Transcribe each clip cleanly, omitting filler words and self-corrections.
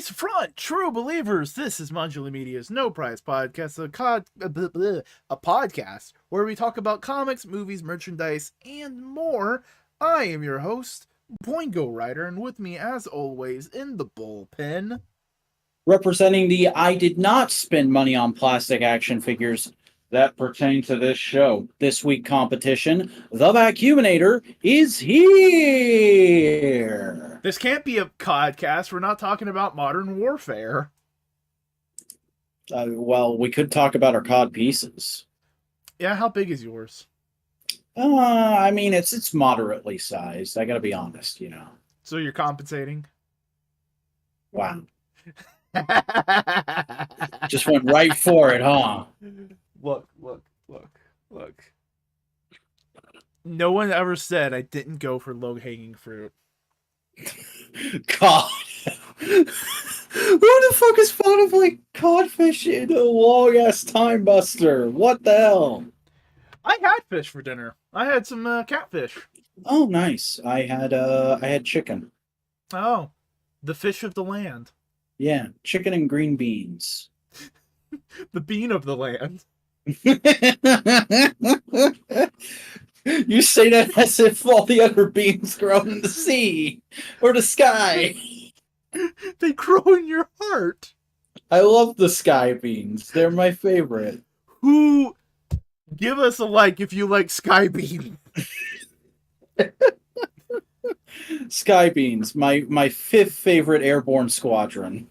Arms front, true believers. This is Modular Media's No Prize Podcast, a podcast where we talk about comics, movies, merchandise, and more. I am your host, Boingo Rider, and with me, as always, in the bullpen, representing the I did not spend money on plastic action figures that pertain to this show. This week competition, the Vacuuminator is here. This can't be a podcast. We're not talking about modern warfare. Well, we could talk about our COD pieces. Yeah, how big is yours? I mean, it's moderately sized. I gotta be honest, you know. So you're compensating? Wow. Just went right for it, huh? Look. No one ever said I didn't go for low-hanging fruit. God. Who the fuck is fond of, like, codfish in a long-ass time buster? What the hell? I had fish for dinner. I had some catfish. Oh, nice. I had chicken. Oh, the fish of the land. Yeah, chicken and green beans. The bean of the land. You say that as if all the other beans grow in the sea or the sky. They grow in your heart. I love the sky beans. They're my favorite. Who give us a like if you like sky beans? Sky beans, my fifth favorite airborne squadron.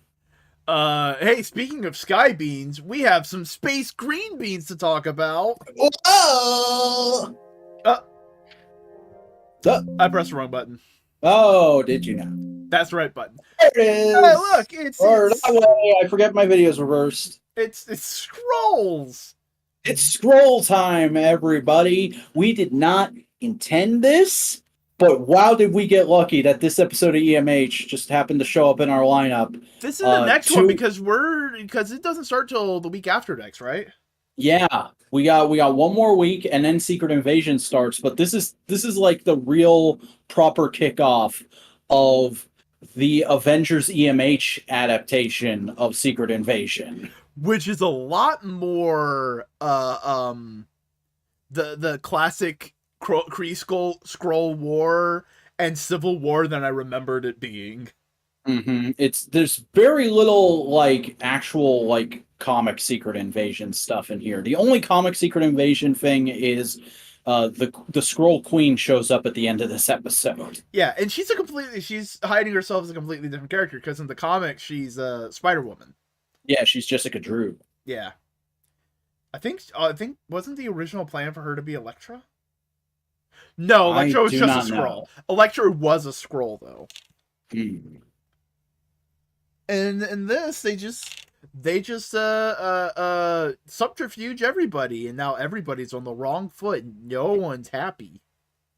Hey, speaking of sky beans, we have some space green beans to talk about. Oh! I pressed the wrong button. Oh, did you now? That's the right button. There it is. Hey, look, it's that way. I forget my video's reversed. It's scrolls. It's scroll time, everybody. We did not intend this, but wow, did we get lucky that this episode of EMH just happened to show up in our lineup. This is the next one because it doesn't start till the week after next, right? Yeah, we got one more week and then Secret Invasion starts, but this is like the real proper kickoff of the Avengers EMH adaptation of Secret Invasion, which is a lot more the classic Kree Skrull War and Civil War than I remembered it being. Mm-hmm. There's very little like actual like comic Secret Invasion stuff in here. The only comic Secret Invasion thing is the Skrull Queen shows up at the end of this episode. Yeah, and she's hiding herself as a completely different character because in the comics she's Spider-Woman. Yeah, she's Jessica Drew. Yeah, I think wasn't the original plan for her to be Elektra? No, Elektra was just a Skrull. Elektra was a Skrull though. Mm. And in this, they just subterfuge everybody, and now everybody's on the wrong foot, and no one's happy.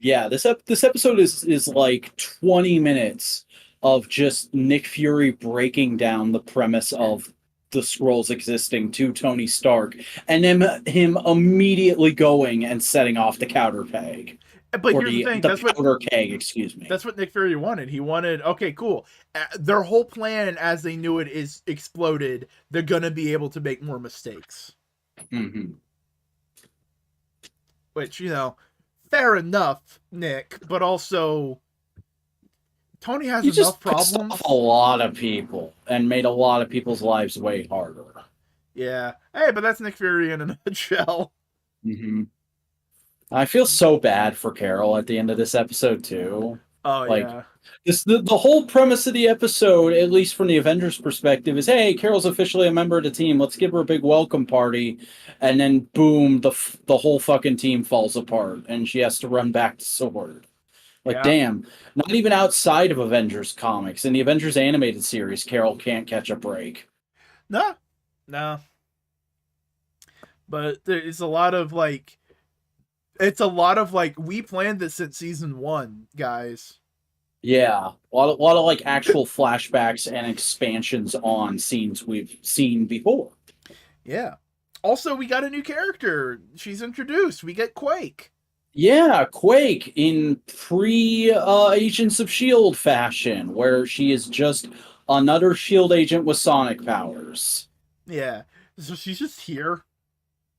Yeah, this episode is like 20 minutes of just Nick Fury breaking down the premise of the Skrulls existing to Tony Stark, and then him immediately going and setting off the counter peg. But here's the thing, that's what keg, excuse me. That's what Nick Fury wanted. He wanted, okay, cool. Their whole plan, as they knew it, is exploded. They're gonna be able to make more mistakes. Mm-hmm. Which, fair enough, Nick. But also, Tony has enough problems. Off a lot of people and made a lot of people's lives way harder. Yeah. Hey, but that's Nick Fury in a nutshell. Mm-hmm. I feel so bad for Carol at the end of this episode too. Oh, yeah. The whole premise of the episode, at least from the Avengers perspective, is, hey, Carol's officially a member of the team. Let's give her a big welcome party. And then, boom, the whole fucking team falls apart. And she has to run back to Sword. Damn. Not even outside of Avengers comics. In the Avengers animated series, Carol can't catch a break. No. But it's a lot of, we planned this since season 1, guys. Yeah, a lot of like actual flashbacks and expansions on scenes we've seen before. Yeah. Also, we got a new character. She's introduced. We get Quake. Yeah, Quake in pre Agents of S.H.I.E.L.D. fashion, where she is just another Shield agent with sonic powers. Yeah. So she's just here.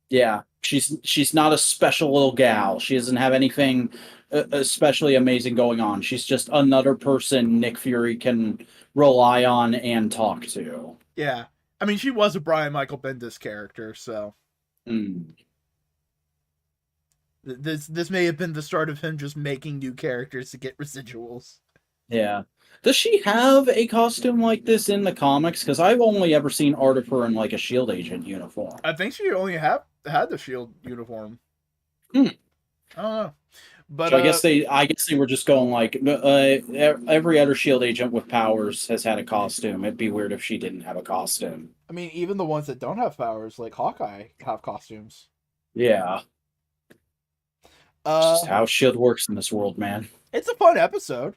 Yeah, she's not a special little gal. She doesn't have anything especially amazing going on. She's just another person Nick Fury can rely on and talk to. Yeah. I mean, she was a Brian Michael Bendis character, so Mm. this may have been the start of him just making new characters to get residuals. Yeah. Does she have a costume like this in the comics? Because I've only ever seen art of her in like a Shield agent uniform. I think she only had the Shield uniform. Hmm. I don't know, but So I guess they were just going like every other Shield agent with powers has had a costume. It'd be weird if she didn't have a costume. I mean, even the ones that don't have powers, like Hawkeye, have costumes. Yeah, it's just how Shield works in this world, man. It's a fun episode.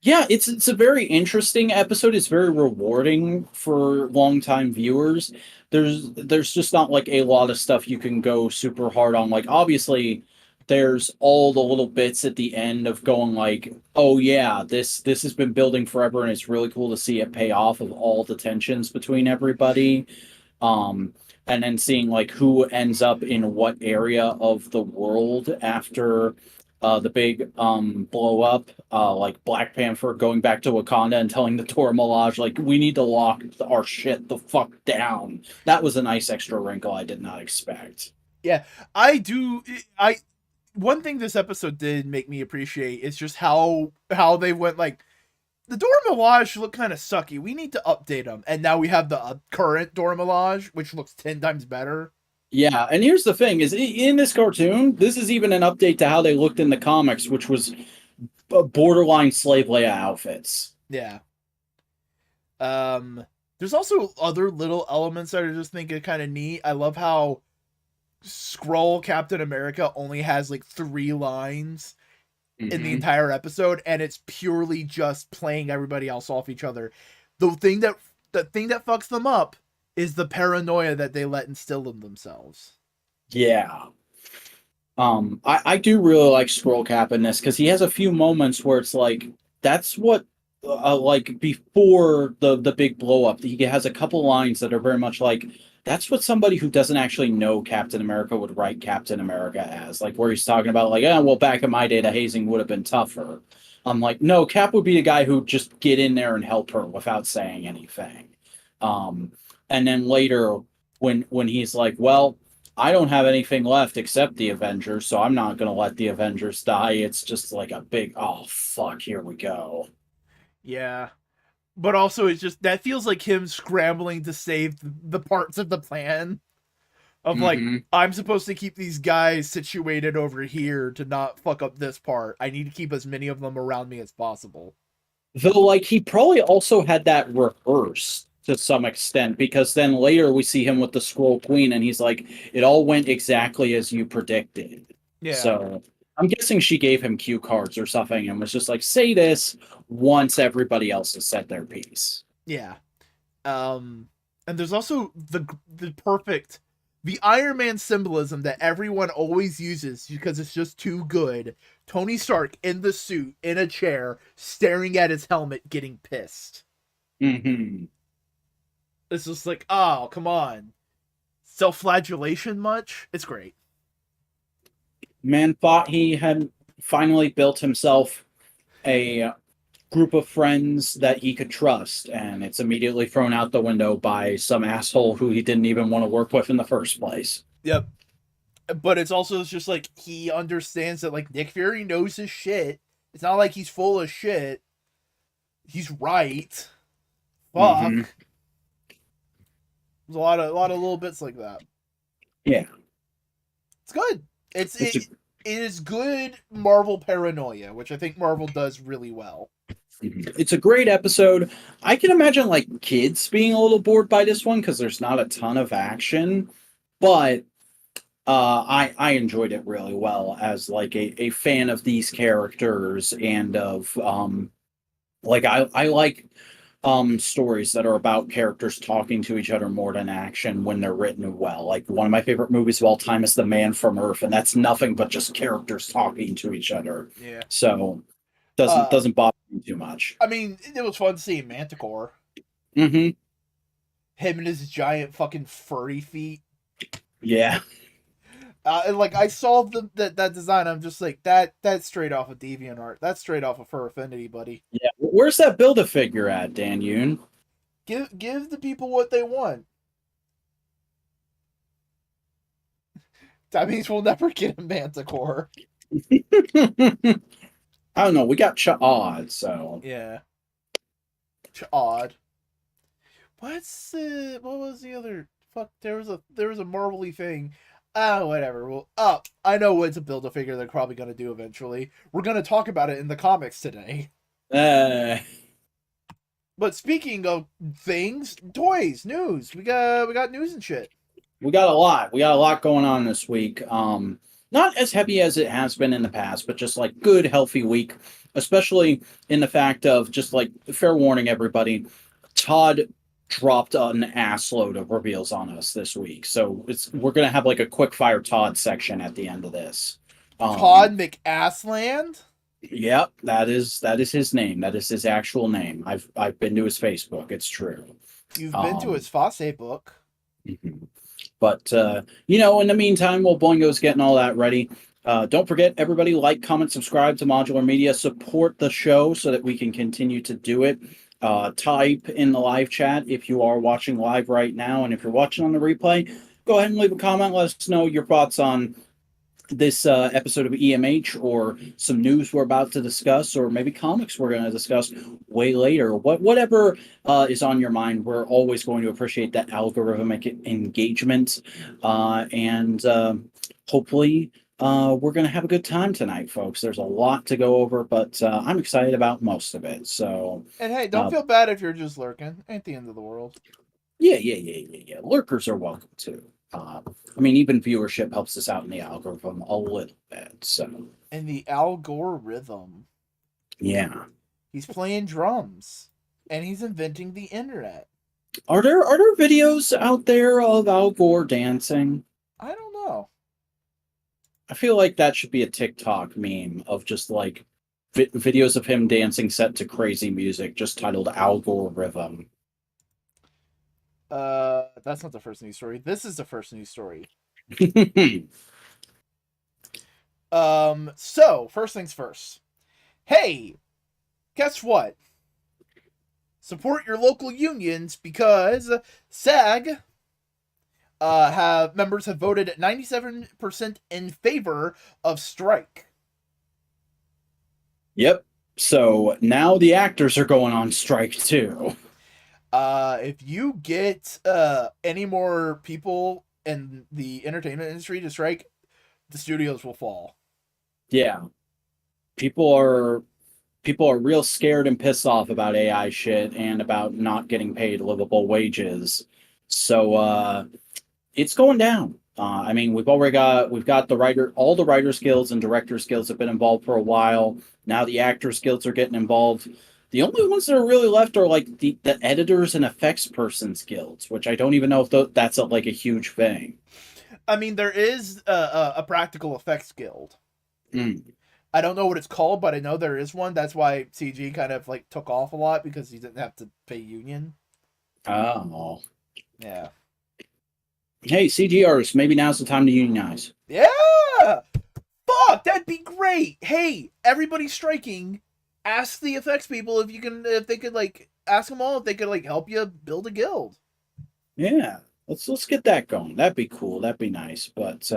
Yeah, it's a very interesting episode. It's very rewarding for longtime viewers. There's just not like a lot of stuff you can go super hard on. Like obviously there's all the little bits at the end of going like, oh yeah, this has been building forever and it's really cool to see it pay off of all the tensions between everybody. Um and then seeing like who ends up in what area of the world after the big blow up, like Black Panther going back to Wakanda and telling the Dora Milaje like we need to lock our shit the fuck down. That was a nice extra wrinkle I did not expect. Yeah, I do. I one thing this episode did make me appreciate is just how they went like the Dora Milaje look kind of sucky. We need to update them, and now we have the current Dora Milaje, which looks 10 times better. Yeah, and here's the thing: is in this cartoon, this is even an update to how they looked in the comics, which was borderline slave Leia outfits. Yeah. There's also other little elements that I just think are kind of neat. I love how Skrull Captain America only has like 3 lines in the entire episode, and it's purely just playing everybody else off each other. The thing that fucks them up is the paranoia that they let instill in themselves. Yeah. I do really like Skrull Cap in this because he has a few moments where it's like that's what like before the big blow up, he has a couple lines that are very much like that's what somebody who doesn't actually know Captain America would write Captain America as. Like where he's talking about like, well, back in my day the hazing would have been tougher. I'm like, no, Cap would be the guy who'd just get in there and help her without saying anything. And then later when he's like, well, I don't have anything left except the Avengers, so I'm not going to let the Avengers die. It's just like a big, oh, fuck, here we go. Yeah. But also, it's just, that feels like him scrambling to save the parts of the plan. Of like, I'm supposed to keep these guys situated over here to not fuck up this part. I need to keep as many of them around me as possible. Though, like, he probably also had that rehearsed to some extent, because then later we see him with the Skrull Queen, and he's like, it all went exactly as you predicted. Yeah. So I'm guessing she gave him cue cards or something and was just like, say this once everybody else has said their piece. Yeah. And there's also the perfect, the Iron Man symbolism that everyone always uses because it's just too good. Tony Stark in the suit, in a chair, staring at his helmet, getting pissed. It's just like, oh, come on. Self-flagellation much? It's great. Man thought he had finally built himself a group of friends that he could trust, and it's immediately thrown out the window by some asshole who he didn't even want to work with in the first place. Yep. But it's also just like he understands that like Nick Fury knows his shit. It's not like he's full of shit. He's right. Fuck. There's a lot of little bits like that. Yeah. It's good. It is good Marvel paranoia, which I think Marvel does really well. It's a great episode. I can imagine like kids being a little bored by this one because there's not a ton of action, but I enjoyed it really well as like a fan of these characters and of like I like stories that are about characters talking to each other more than action when they're written well. Like one of my favorite movies of all time is The Man from Earth, and that's nothing but just characters talking to each other. Yeah. So doesn't bother me too much. I mean, it was fun seeing Manticore. Mm-hmm. Him and his giant fucking furry feet. Yeah. And like I saw that design, I'm just like that's straight off of DeviantArt. That's straight off of Fur Affinity, buddy. Yeah. Where's that Build-A-Figure at, Dan Yoon? Give the people what they want. That means we'll never get a Manticore. I don't know. We got Chaod, so. Yeah, odd. What was the other fuck? There was a marbly thing. Ah, whatever. Well, I know what to build a figure they're probably gonna do eventually. We're gonna talk about it in the comics today. Uh, But speaking of things, toys, news. We got news and shit. we got a lot. We got a lot going on this week. Not as heavy as it has been in the past, but just like good, healthy week, especially in the fact of just like fair warning, everybody. Todd dropped an assload of reveals on us this week, so we're gonna have like a quick fire Todd section at the end of this. Todd McAssland. Yep, that is his name. That is his actual name. I've been to his Facebook. It's true. You've been to his Fosse book. Mhm. But in the meantime, while Boingo's getting all that ready, don't forget, everybody, like, comment, subscribe to Modular Media, support the show so that we can continue to do it. Type in the live chat if you are watching live right now, and if you're watching on the replay, go ahead and leave a comment. Let us know your thoughts on this episode of EMH, or some news we're about to discuss, or maybe comics we're going to discuss way later. Whatever is on your mind, we're always going to appreciate that algorithmic engagement, and hopefully we're going to have a good time tonight, folks. There's a lot to go over, but I'm excited about most of it. So, And hey, don't feel bad if you're just lurking. Ain't the end of the world. yeah. Lurkers are welcome too. Even viewership helps us out in the algorithm a little bit. So, And the algorithm. yeah. He's playing drums. And he's inventing the internet. Are there videos out there of Al Gore dancing? I don't know. I feel like that should be a TikTok meme of just like videos of him dancing set to crazy music, just titled Al Gore Rhythm. That's not the first news story. This is the first news story. So first things first. Hey, guess what? Support your local unions because SAG members have voted at 97% in favor of strike. Yep. So now the actors are going on strike too. If you get any more people in the entertainment industry to strike, the studios will fall. Yeah. People are real scared and pissed off about AI shit and about not getting paid livable wages. So it's going down. We've got all the writers guilds and directors guilds have been involved for a while. Now the actors guilds are getting involved. The only ones that are really left are like the editors and effects persons guilds, which I don't even know if that's a huge thing. There is a practical effects guild. Mm. I don't know what it's called, but I know there is one. That's why CG kind of like took off a lot, because he didn't have to pay union. Oh. Yeah. Hey, CG artists, maybe now's the time to unionize. Yeah! Fuck, that'd be great. Hey, everybody striking, ask the effects people if they could like ask them all if they could like help you build a guild. Yeah. Let's get that going. That'd be cool. That'd be nice. But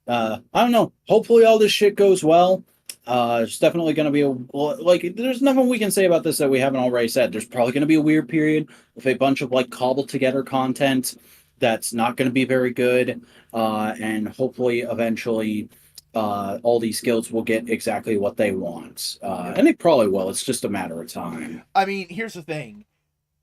I don't know. Hopefully all this shit goes well. It's definitely going to be there's nothing we can say about this that we haven't already said. There's probably going to be a weird period with a bunch of cobbled together content that's not going to be very good. And hopefully eventually all these guilds will get exactly what they want. And they probably will. It's just a matter of time. Here's the thing.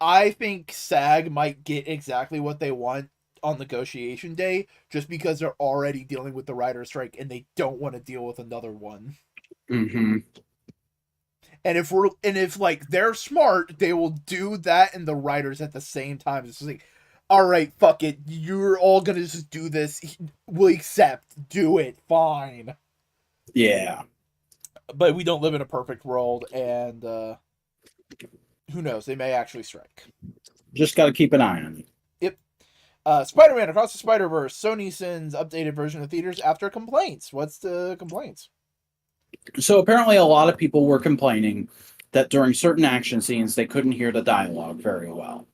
I think SAG might get exactly what they want on negotiation day, just because they're already dealing with the writer's strike and they don't want to deal with another one. Mm-hmm. And if they're smart, they will do that and the writers at the same time. It's just like, all right, fuck it, you're all gonna just do this. We'll accept. Do it. Fine. Yeah. But we don't live in a perfect world, and who knows? They may actually strike. Just got to keep an eye on it. Yep. Spider-Man Across the Spider-Verse. Sony sends updated version of theaters after complaints. What's the complaints? So apparently, a lot of people were complaining that during certain action scenes they couldn't hear the dialogue very well,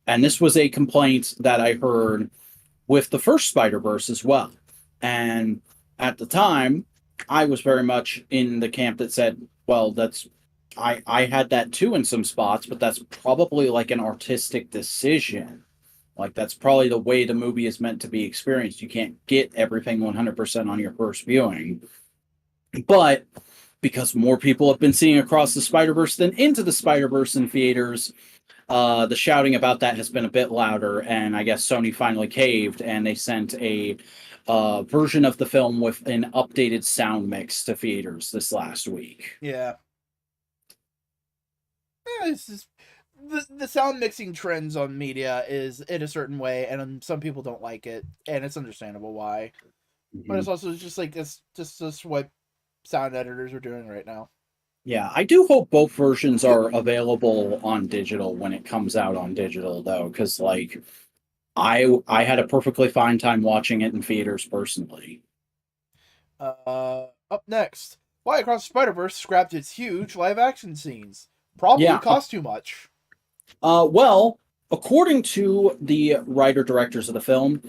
and this was a complaint that I heard with the first Spider-Verse as well. And at the time, I was very much in the camp that said, well, I had that too in some spots, but that's probably like an artistic decision. Like that's probably the way the movie is meant to be experienced. You can't get everything 100% on your first viewing. But because more people have been seeing Across the Spider-Verse than Into the Spider-Verse in theaters, the shouting about that has been a bit louder, and I guess Sony finally caved, and they sent a version of the film with an updated sound mix to theaters this last week. Yeah. It's just the sound mixing trends on media is in a certain way, and some people don't like it, and it's understandable why. But it's also just like it's just what sound editors are doing right now. Yeah, I do hope both versions are available on digital when it comes out on digital, though, because like I had a perfectly fine time watching it in theaters personally. Up next, why Across the Spider-Verse scrapped its huge live action scenes. Probably Yeah. cost too much. Well, according to the writer-directors of the film,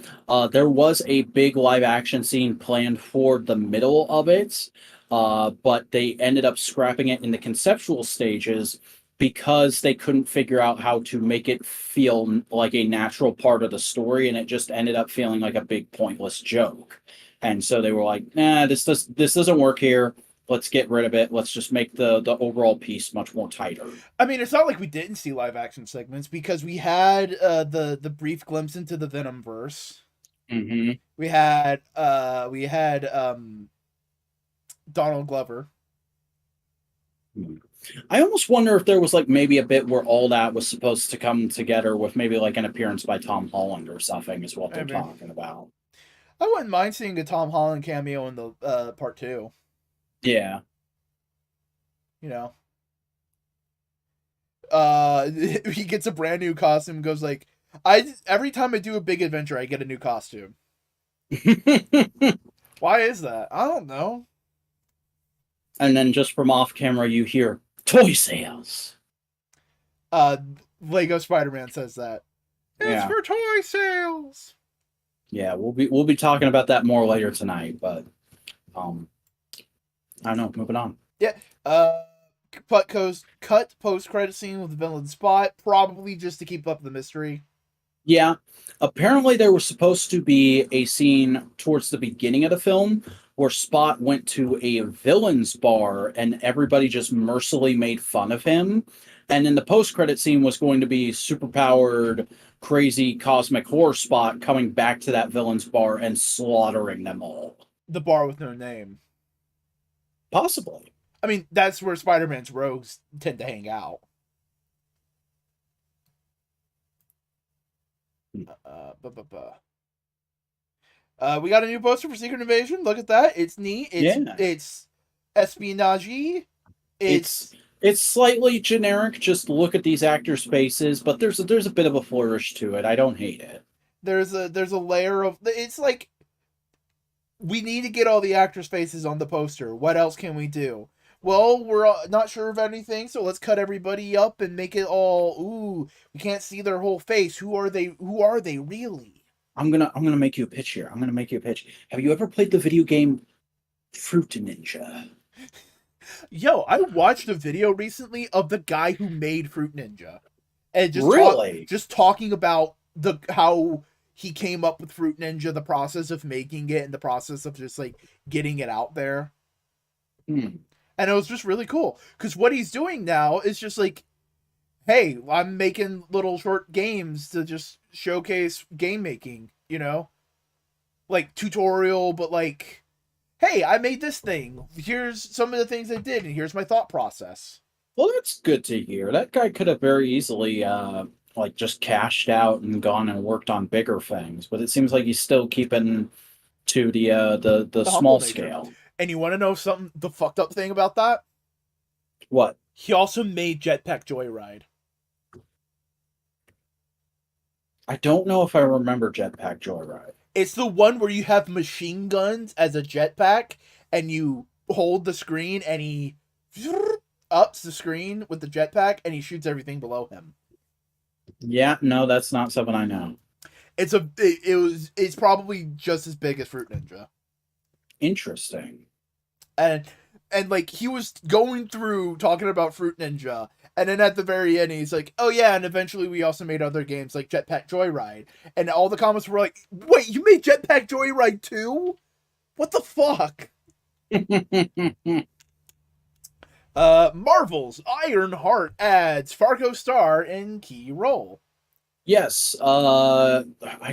there was a big live-action scene planned for the middle of it, but they ended up scrapping it in the conceptual stages because they couldn't figure out how to make it feel like a natural part of the story, and it just ended up feeling like a big pointless joke. And so they were like, "Nah, this doesn't work here. Let's get rid of it. Let's just make the overall piece much more tighter." I mean, it's not like we didn't see live action segments because we had the brief glimpse into the Venomverse. Mm-hmm. We had Donald Glover. I almost wonder if there was like maybe a bit where all that was supposed to come together with maybe like an appearance by Tom Holland or something is what they're Maybe. talking about. I wouldn't mind seeing a Tom Holland cameo in the part 2. Yeah. You know. He gets a brand new costume, goes like, every time I do a big adventure, I get a new costume. Why is that? I don't know. And then just from off camera, you hear toy sales. Lego Spider-Man says that. It's for toy sales. Yeah, we'll be talking about that more later tonight, but I don't know. Moving on. Yeah. Cut post-credit scene with the villain Spot, probably just to keep up the mystery. Yeah. Apparently, there was supposed to be a scene towards the beginning of the film where Spot went to a villain's bar and everybody just mercilessly made fun of him. And then the post-credit scene was going to be superpowered, crazy cosmic horror Spot coming back to that villain's bar and slaughtering them all. The bar with no name. Possibly. I mean, that's where Spider-Man's rogues tend to hang out. We got a new poster for Secret Invasion. Look at that. It's neat. It's espionage. It's slightly generic. Just look at these actors' faces, but there's a bit of a flourish to it. I don't hate it. There's a layer of, it's like, we need to get all the actors' faces on the poster. What else can we do? Well, we're not sure of anything, so let's cut everybody up and make it all, ooh, we can't see their whole face. Who are they really? I'm gonna make you a pitch here. I'm gonna make you a pitch. Have you ever played the video game Fruit Ninja? Yo, I watched a video recently of the guy who made Fruit Ninja. And just talking about how he came up with Fruit Ninja, the process of making it, and the process of just like getting it out there. And it was just really cool. Because what he's doing now is just like, hey, I'm making little short games to just showcase game making, you know? Like tutorial, but like, hey, I made this thing. Here's some of the things I did, and here's my thought process. Well, that's good to hear. That guy could have very easily like just cashed out and gone and worked on bigger things, but it seems like he's still keeping to the small scale. And you want to know something, the fucked up thing about that? What? He also made Jetpack Joyride. I don't know if I remember Jetpack Joyride. It's the one where you have machine guns as a jetpack, and you hold the screen, and he ups the screen with the jetpack, and he shoots everything below him. Yeah, no, that's not something I know. It's probably just as big as Fruit Ninja. Interesting. And like he was going through talking about Fruit Ninja, and then at the very end he's like, "Oh yeah, and eventually we also made other games like Jetpack Joyride," and all the comments were like, "Wait, you made Jetpack Joyride too? What the fuck?" Marvel's Ironheart adds Fargo Star in key role. Yes, I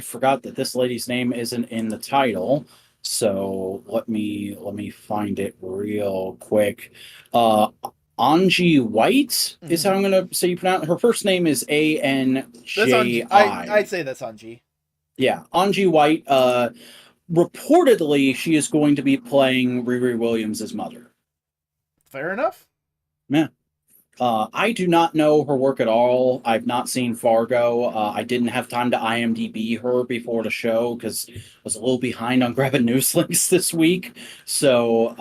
forgot that this lady's name isn't in the title, so let me find it real quick. Uh, Anji White is how I'm gonna say you pronounce her first name is That's Anji. Anji. I'd say that's Anji. Yeah, Anji White. Reportedly, she is going to be playing Riri Williams' mother. Fair enough. Yeah. I do not know her work at all. I've not seen Fargo. I didn't have time to IMDb her before the show because I was a little behind on grabbing news links this week. So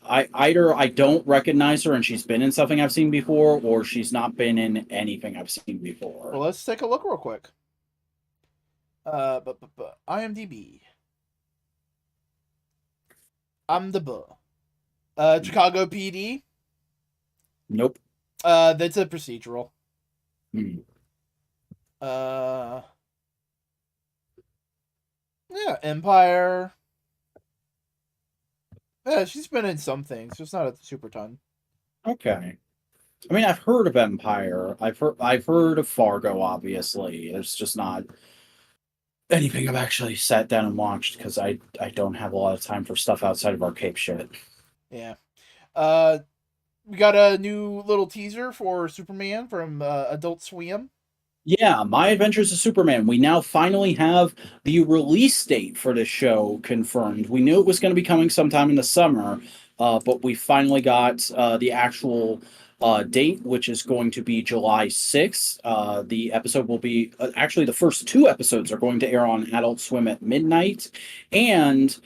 I don't recognize her, and she's been in something I've seen before, or she's not been in anything I've seen before. Well, let's take a look real quick. IMDb. I'm the bull. Chicago PD. Nope. That's a procedural. Hmm. Yeah, Empire. Yeah, she's been in some things, just not a super ton. Okay. I mean, I've heard of Empire. I've heard of Fargo. Obviously, it's just not anything I've actually sat down and watched because I don't have a lot of time for stuff outside of arcade shit. Yeah. We got a new little teaser for Superman from Adult Swim. Yeah, My Adventures of Superman. We now finally have the release date for this show confirmed. We knew it was going to be coming sometime in the summer, but we finally got the actual date, which is going to be July 6th. The episode will be actually the first two episodes are going to air on Adult Swim at midnight, and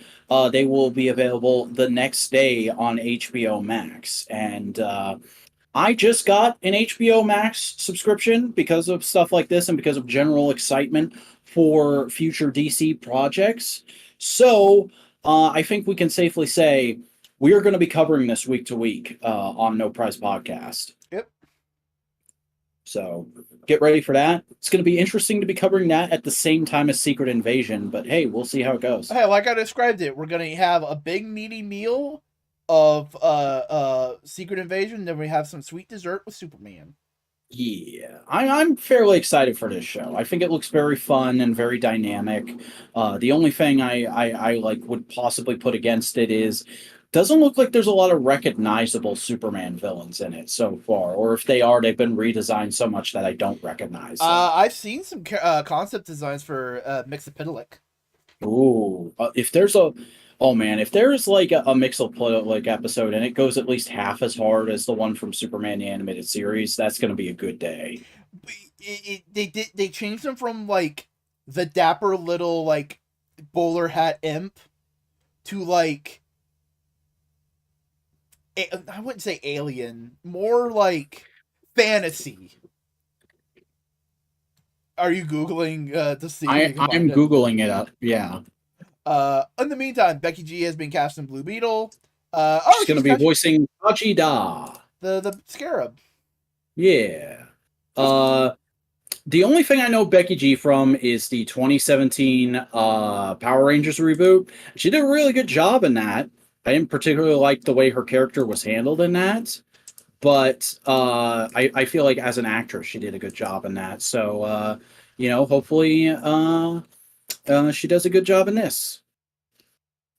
they will be available the next day on HBO Max. And I just got an HBO Max subscription because of stuff like this and because of general excitement for future DC projects. So I think we can safely say we are going to be covering this week to week on No Prize Podcast. Yep. So get ready for that. It's going to be interesting to be covering that at the same time as Secret Invasion, but hey, we'll see how it goes. Hey, like I described it, we're gonna have a big meaty meal of Secret Invasion, then we have some sweet dessert with Superman. Yeah, I'm fairly excited for this show. I think it looks very fun and very dynamic. The only thing I like would possibly put against it is doesn't look like there's a lot of recognizable Superman villains in it so far, or if they are, they've been redesigned so much that I don't recognize them. I've seen some concept designs for Mixapitalik. Ooh, oh man, if there's like a Mixel episode and it goes at least half as hard as the one from Superman the Animated Series, that's going to be a good day. They changed them from like the dapper little like bowler hat imp to like I wouldn't say alien, more like fantasy. Are you googling to see? I'm Googling it up. Yeah. In the meantime, Becky G has been cast in Blue Beetle. She's going to be voicing Hachi Da. The Scarab. Yeah. The only thing I know Becky G from is the 2017 Power Rangers reboot. She did a really good job in that. I didn't particularly like the way her character was handled in that, but I feel like as an actress, she did a good job in that. So, hopefully she does a good job in this.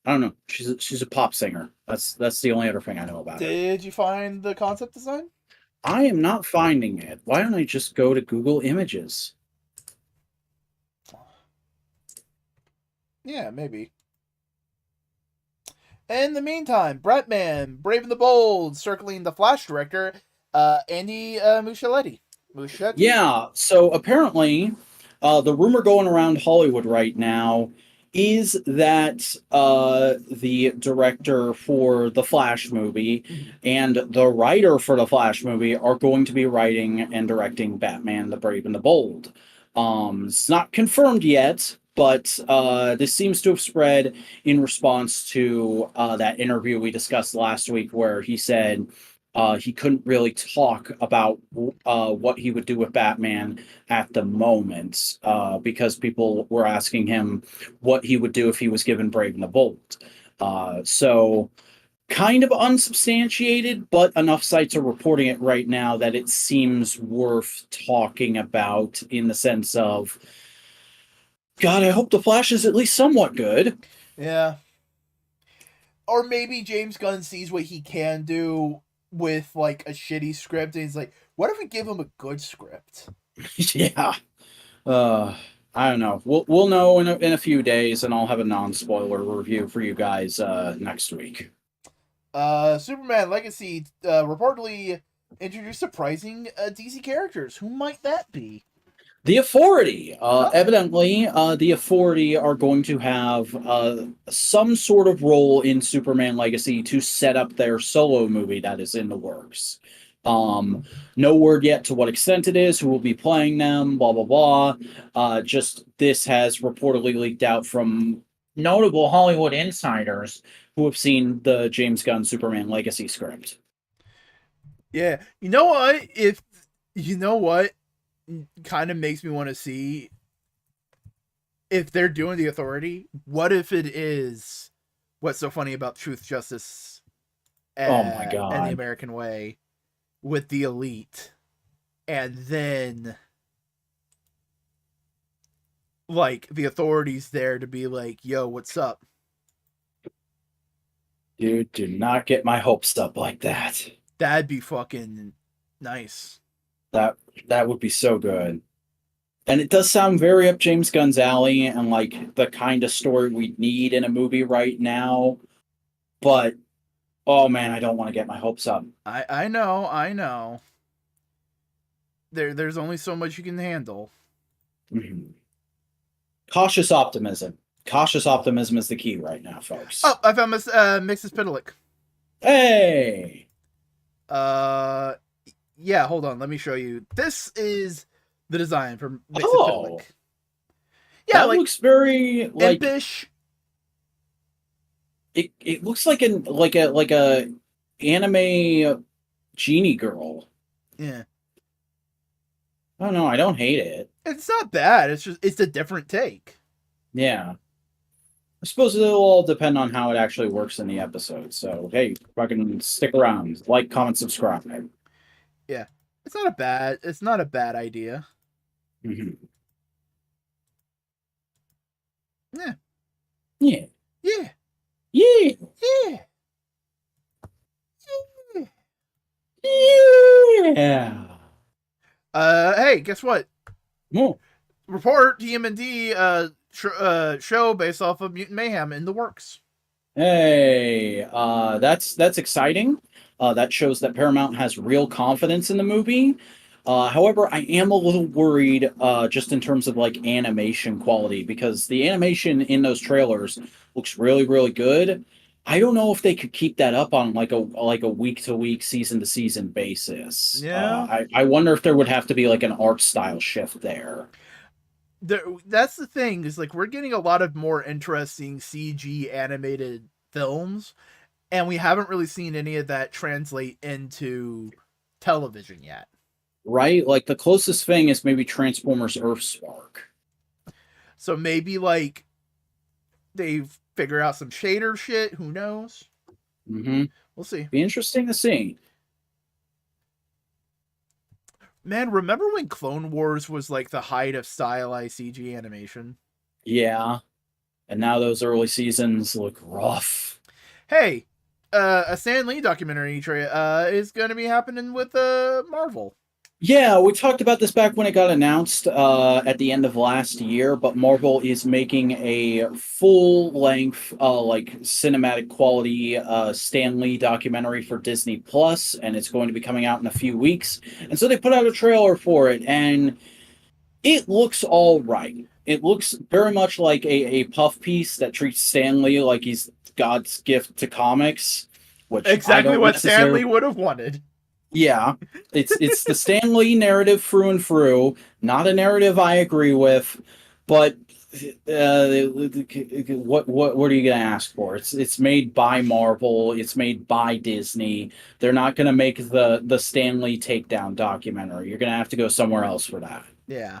I don't know. She's a pop singer. That's the only other thing I know about her. Did you find the concept design? I am not finding it. Why don't I just go to Google Images? Yeah, maybe. In the meantime, Bratman, Brave and the Bold, circling the Flash director, Andy Muschietti. Yeah, so apparently The rumor going around Hollywood right now is that the director for the Flash movie Mhm. and the writer for the Flash movie are going to be writing and directing Batman the Brave and the Bold. It's not confirmed yet, but this seems to have spread in response to that interview we discussed last week where he said he couldn't really talk about what he would do with Batman at the moment because people were asking him what he would do if he was given Brave and the Bold. So kind of unsubstantiated, but enough sites are reporting it right now that it seems worth talking about in the sense of, God, I hope the Flash is at least somewhat good. Yeah. Or maybe James Gunn sees what he can do with like a shitty script and he's like, what if we give him a good script? Yeah. Uh, I don't know. We'll know in a few days, and I'll have a non-spoiler review for you guys next week. Superman Legacy reportedly introduced surprising DC characters. Who might that be? The Authority. Oh, Evidently, the Authority are going to have some sort of role in Superman Legacy to set up their solo movie that is in the works. No word yet to what extent it is, who will be playing them, blah, blah, blah. Just this has reportedly leaked out from notable Hollywood insiders who have seen the James Gunn Superman Legacy script. yeah. You know what? If you know what kind of makes me want to see if they're doing the Authority, what if it is What's So Funny About Truth, Justice, Oh my and the God. American Way with the Elite, and then like the Authority's there to be like, "Yo, what's up?" Dude, do not get my hopes up like that. That'd be fucking nice. That that would be so good. And it does sound very up James Gunn's alley and like the kind of story we need in a movie right now. But oh man, I don't want to get my hopes up. I know. There's only so much you can handle. Mhm. Cautious optimism. Cautious optimism is the key right now, folks. Oh, I found Mixes Pitalik. Hey. Uh, yeah. Hold on, let me show you. This is the design for Mixes Oh, Pitalik. Yeah, that like looks very like impish. it looks like a anime genie girl. Yeah, I don't know, I don't hate it. it's not bad. It's a different take. Yeah. I suppose it'll all depend on how it actually works in the episode. So, hey, fucking stick around. Like, comment, subscribe. Yeah, it's not a bad idea. Mhm. Yeah, Yeah. yeah, Yeah. yeah. Yeah. Hey, guess what? Oh, Report TMNT show based off of Mutant Mayhem in the works. hey, that's exciting. That shows that Paramount has real confidence in the movie. However, I am a little worried just in terms of like animation quality because the animation in those trailers looks really, really good. I don't know if they could keep that up on like a week to week, season to season basis. Yeah, I wonder if there would have to be like an art style shift there. that's the thing is like we're getting a lot of more interesting CG animated films, and we haven't really seen any of that translate into television yet. Right? Like the closest thing is maybe Transformers Earthspark. So maybe like they figure out some shader shit. Who knows? Mm-hmm. We'll see. Be interesting to see. Man, remember when Clone Wars was like the height of stylized CG animation? Yeah. And now those early seasons look rough. Hey, a Stan Lee documentary is going to be happening with Marvel. Yeah, we talked about this back when it got announced at the end of last year, but Marvel is making a full length, like cinematic quality Stan Lee documentary for Disney Plus, and it's going to be coming out in a few weeks. And so they put out a trailer for it, and It looks all right. It looks very much like a puff piece that treats Stan Lee like he's God's gift to comics, which I Exactly don't what necessarily. Stanley would have wanted. Yeah, it's the Stan Lee narrative through and through. Not a narrative I agree with, but what are you gonna ask for? It's made by Marvel. It's made by Disney. They're not gonna make the Stan Lee takedown documentary. You're gonna have to go somewhere else for that. Yeah.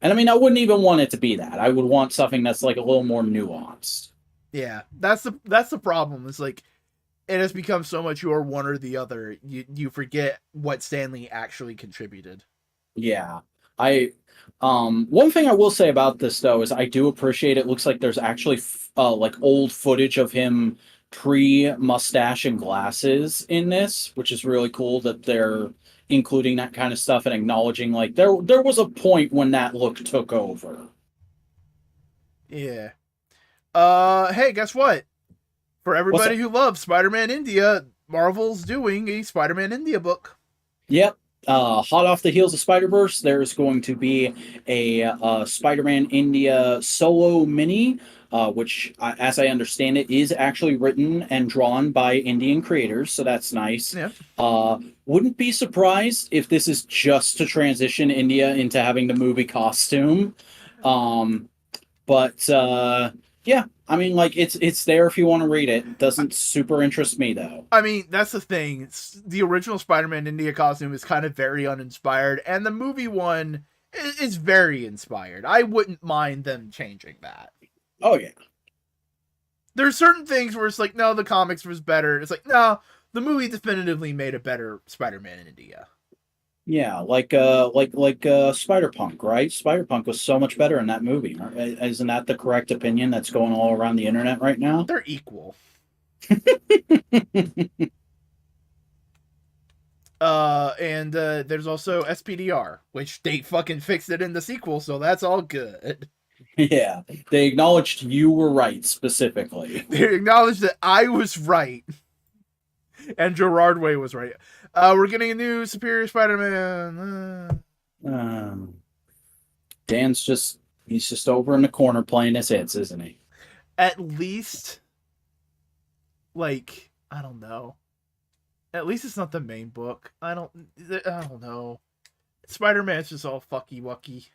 And I mean, I wouldn't even want it to be that. I would want something that's like a little more nuanced. Yeah. That's the problem. It's like it has become so much you are one or the other. You forget what Stanley actually contributed. Yeah. I one thing I will say about this though is I do appreciate it looks like there's actually like old footage of him pre mustache and glasses in this, which is really cool that they're including that kind of stuff and acknowledging like there was a point when that look took over. Yeah. Hey, guess what? For What's everybody that? who loves Spider-Man India, Marvel's doing a Spider-Man India book. Yep. Hot off the heels of Spider Verse, there's going to be a Spider Man India solo mini, which, as I understand it, is actually written and drawn by Indian creators, so that's nice. Yeah. Wouldn't be surprised if this is just to transition India into having the movie costume. Um, but yeah, I mean, like it's there if you want to read it. Doesn't super interest me though. I mean, that's the thing. The original Spider-Man India costume is kind of very uninspired, and the movie one is very inspired. I wouldn't mind them changing that. Oh yeah. There's certain things where it's like, no, the comics was better. It's like, no, the movie definitively made a better Spider-Man in India. Yeah, Spider Punk, right? Spider Punk was so much better in that movie. Isn't that the correct opinion that's going all around the internet right now? They're equal. And there's also SPDR, which they fucking fixed it in the sequel, so that's all good. Yeah, they acknowledged you were right specifically. They acknowledged that I was right, and Gerard Way was right. We're getting a new Superior Spider-Man. Um, he's just over in the corner playing his hits, isn't he? At least, like, I don't know. At least it's not the main book. I don't know. Spider-Man's just all fucky wucky.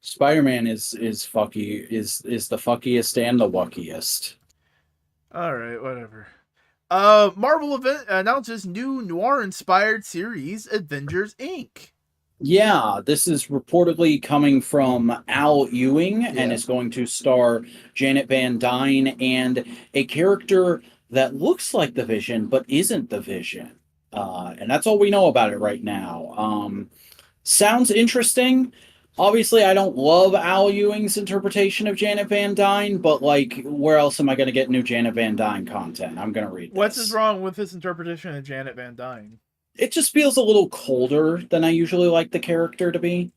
Spider-Man is the fuckiest and the wuckiest. All right, whatever. Marvel event announces new noir-inspired series, Avengers Inc. Yeah, this is reportedly coming from Al Ewing and is going to star Janet Van Dyne and a character that looks like the Vision but isn't the Vision. And that's all we know about it right now. Sounds interesting. Obviously, I don't love Al Ewing's interpretation of Janet Van Dyne, but like, where else am I going to get new Janet Van Dyne content? I'm going to read What's this. wrong with his interpretation of Janet Van Dyne? It just feels a little colder than I usually like the character to be.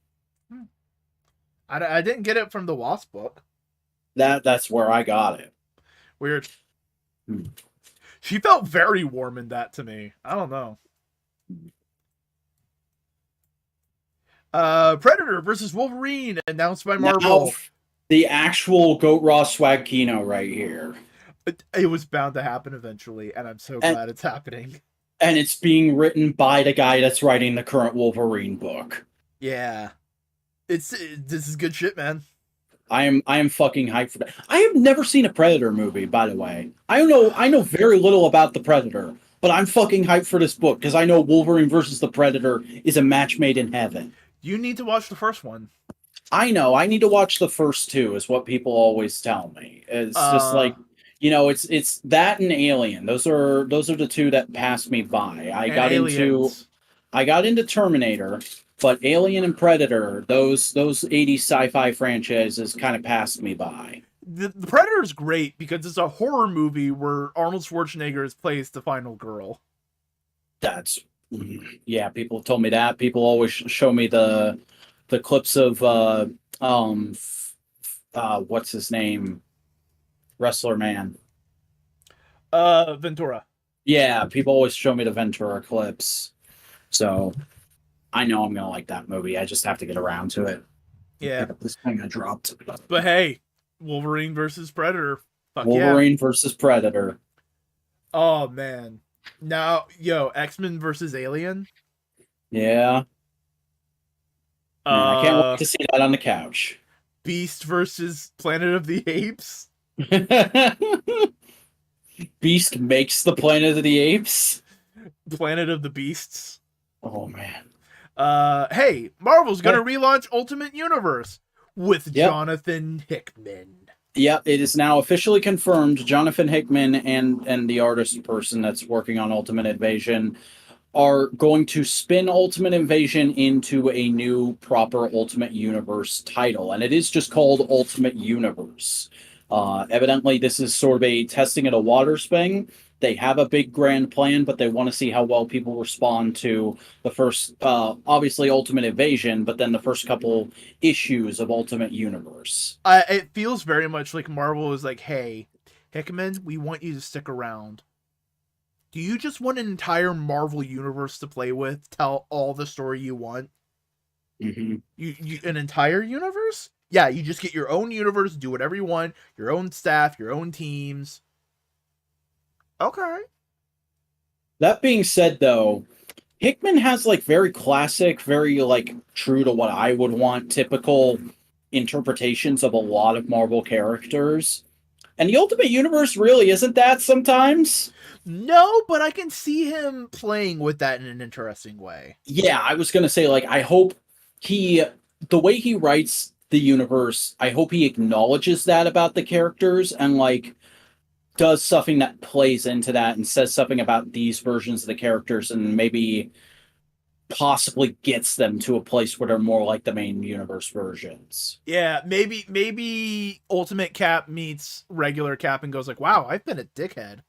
I didn't get it from the Wasp book. That's where I got it. Weird. She felt very warm in that to me. I don't know. Predator versus Wolverine announced by Marvel. Now, the actual Goat Raw Swag Kino right here. It was bound to happen eventually, and I'm so glad it's happening. And it's being written by the guy that's writing the current Wolverine book. Yeah. This is good shit, man. I am fucking hyped for that. I have never seen a Predator movie, by the way. I know very little about the Predator, but I'm fucking hyped for this book because I know Wolverine versus the Predator is a match made in heaven. You need to watch the first one. I know. I need to watch the first two, is what people always tell me. It's just like, it's that and Alien. Those are the two that passed me by. I got into Terminator, but Alien and Predator, those 80s sci-fi franchises kind of passed me by. The Predator is great because it's a horror movie where Arnold Schwarzenegger plays the final girl. Yeah, people have told me that. People always show me the clips of what's his name? Wrestler man. Ventura. Yeah, people always show me the Ventura clips. So I know I'm gonna like that movie. I just have to get around to it. Yeah. This thing I dropped. But hey, Wolverine versus Predator. Fuck yeah. Wolverine versus Predator. Oh man. Now, yo, X-Men versus Alien. Yeah. Man, I can't wait to see that on the couch. Beast versus Planet of the Apes. Beast makes the Planet of the Apes. Planet of the Beasts. Oh man. Hey, Marvel's gonna relaunch Ultimate Universe with Yep. Jonathan Hickman. Yep, it is now officially confirmed. Jonathan Hickman and the artist person that's working on Ultimate Invasion are going to spin Ultimate Invasion into a new proper Ultimate Universe title, and it is just called Ultimate Universe. Evidently, this is sort of a testing at a waters thing. They have a big grand plan, but they want to see how well people respond to the first, obviously, Ultimate Invasion, but then the first couple issues of Ultimate Universe. It feels very much like Marvel is like, hey, Hickman, we want you to stick around. Do you just want an entire Marvel universe to play with? Tell all the story you want? Mm-hmm. You an entire universe? Yeah, you just get your own universe, do whatever you want, your own staff, your own teams. Okay. That being said, though, Hickman has like very classic, very like true to what I would want, typical interpretations of a lot of Marvel characters. And the Ultimate Universe really isn't that sometimes. No, but I can see him playing with that in an interesting way. Yeah, I was going to say, like, I hope the way he writes the universe, I hope he acknowledges that about the characters and, like, does something that plays into that and says something about these versions of the characters and maybe possibly gets them to a place where they're more like the main universe versions. Yeah, maybe Ultimate Cap meets regular Cap and goes like, wow, I've been a dickhead.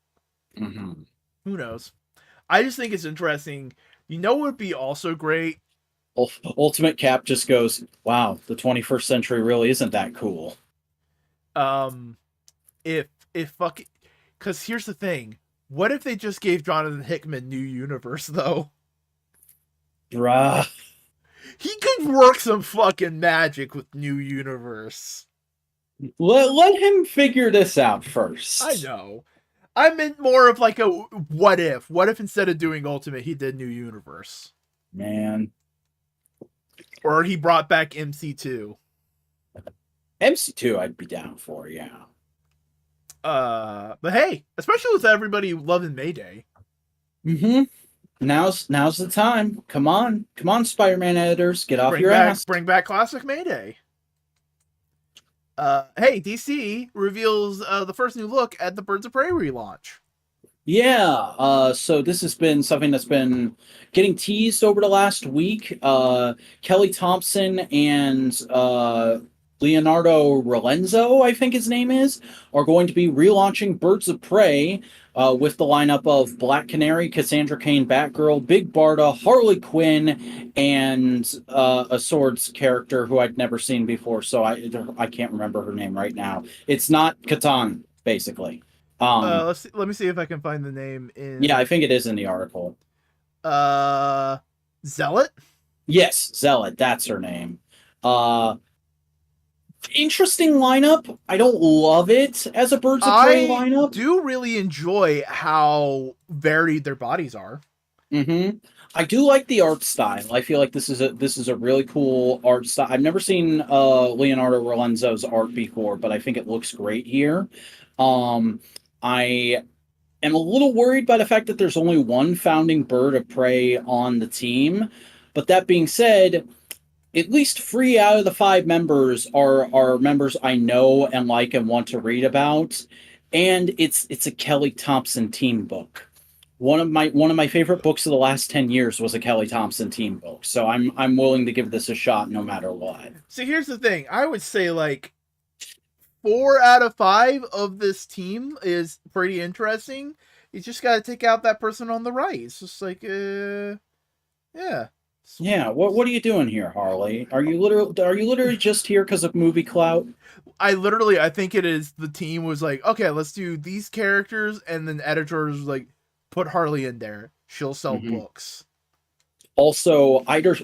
Mm-hmm. Who knows? I just think it's interesting. You know what would be also great? Ultimate Cap just goes, wow, the 21st century really isn't that cool. If fuck, because here's the thing. What if they just gave Jonathan Hickman New Universe though? Bruh. He could work some fucking magic with New Universe. Let him figure this out first. I know. I meant more of like a what if. What if instead of doing Ultimate, he did New Universe? Man. Or he brought back MC2. MC2 I'd be down for, yeah. But hey, especially with everybody loving Mayday. Mm-hmm. Now's the time. Come on, Spider-Man editors, get off your ass. Bring back classic Mayday. Hey, DC reveals the first new look at the Birds of Prey relaunch. Yeah, so this has been something that's been getting teased over the last week. Kelly Thompson and Leonardo Rolenzo, I think his name is, are going to be relaunching Birds of Prey with the lineup of Black Canary, Cassandra Cain, Batgirl, Big Barda, Harley Quinn, and a Swords character who I'd never seen before, so I can't remember her name right now. It's not Catan, basically. Let me see if I can find the name in. Yeah, I think it is in the article. Zealot? Yes, Zealot, that's her name. Interesting lineup. I don't love it as a Birds of Prey lineup. I do really enjoy how varied their bodies are. Mm-hmm. I do like the art style. I feel like this is a really cool art style. I've never seen Leonardo Rolenzo's art before, but I think it looks great here. I am a little worried by the fact that there's only one founding Bird of Prey on the team. But that being said, at least 3 out of the 5 members are members I know and like and want to read about. And it's a Kelly Thompson team book. One of my favorite books of the last 10 years was a Kelly Thompson team book. So I'm willing to give this a shot no matter what. See, here's the thing. I would say like 4 out of 5 of this team is pretty interesting. You just got to take out that person on the right. It's just like, yeah. Yeah, what are you doing here, Harley? Are you literally just here because of movie clout? I think it is the team was like, okay, let's do these characters, and then editors like put Harley in there. She'll sell books. Also, either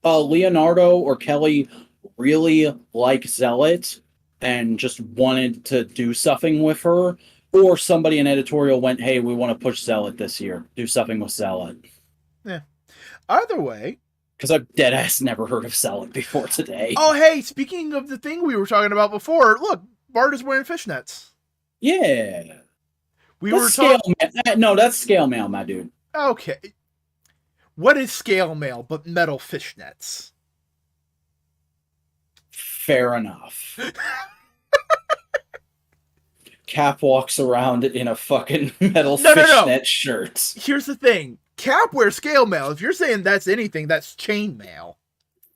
Leonardo or Kelly really like Zealot and just wanted to do something with her, or somebody in editorial went, "Hey, we want to push Zealot this year. Do something with Zealot." Yeah. Either way. Because I've dead ass never heard of Zealot before today. Oh, hey, speaking of the thing we were talking about before, look, Bart is wearing fishnets. Yeah. We That's were scale talking. mail. No, that's scale mail, my dude. Okay. What is scale mail but metal fishnets? Fair enough. Cap walks around in a fucking metal fishnet shirt. Here's the thing. Cap wears scale mail. If you're saying that's anything, that's chain mail.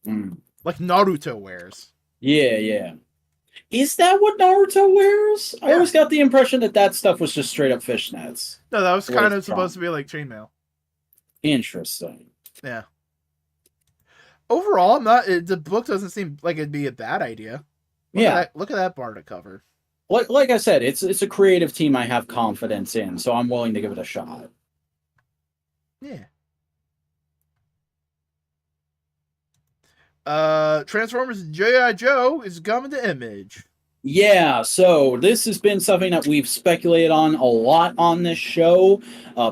Mm. Like Naruto wears. Yeah, yeah. Is that what Naruto wears? I always got the impression that stuff was just straight up fishnets. No, that was kind of supposed to be like chainmail. Interesting. Yeah. Overall, the book doesn't seem like it'd be a bad idea. Look at that Barda cover. Like I said, it's a creative team I have confidence in, so I'm willing to give it a shot. Yeah. Transformers G.I. Joe is coming to Image. Yeah, so this has been something that we've speculated on a lot on this show,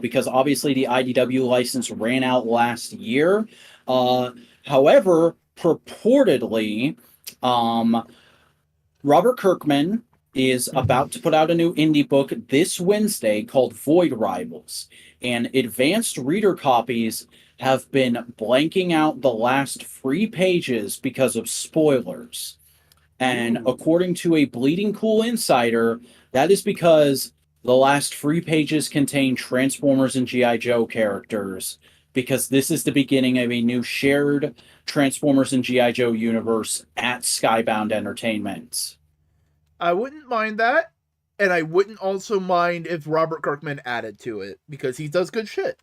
because obviously the IDW license ran out last year. However, purportedly, Robert Kirkman is about to put out a new indie book this Wednesday called Void Rivals, and advanced reader copies have been blanking out the last 3 pages because of spoilers. And according to a Bleeding Cool insider, that is because the last 3 pages contain Transformers and G.I. Joe characters, because this is the beginning of a new shared Transformers and G.I. Joe universe at Skybound Entertainment. I wouldn't mind that, and I wouldn't also mind if Robert Kirkman added to it, because he does good shit.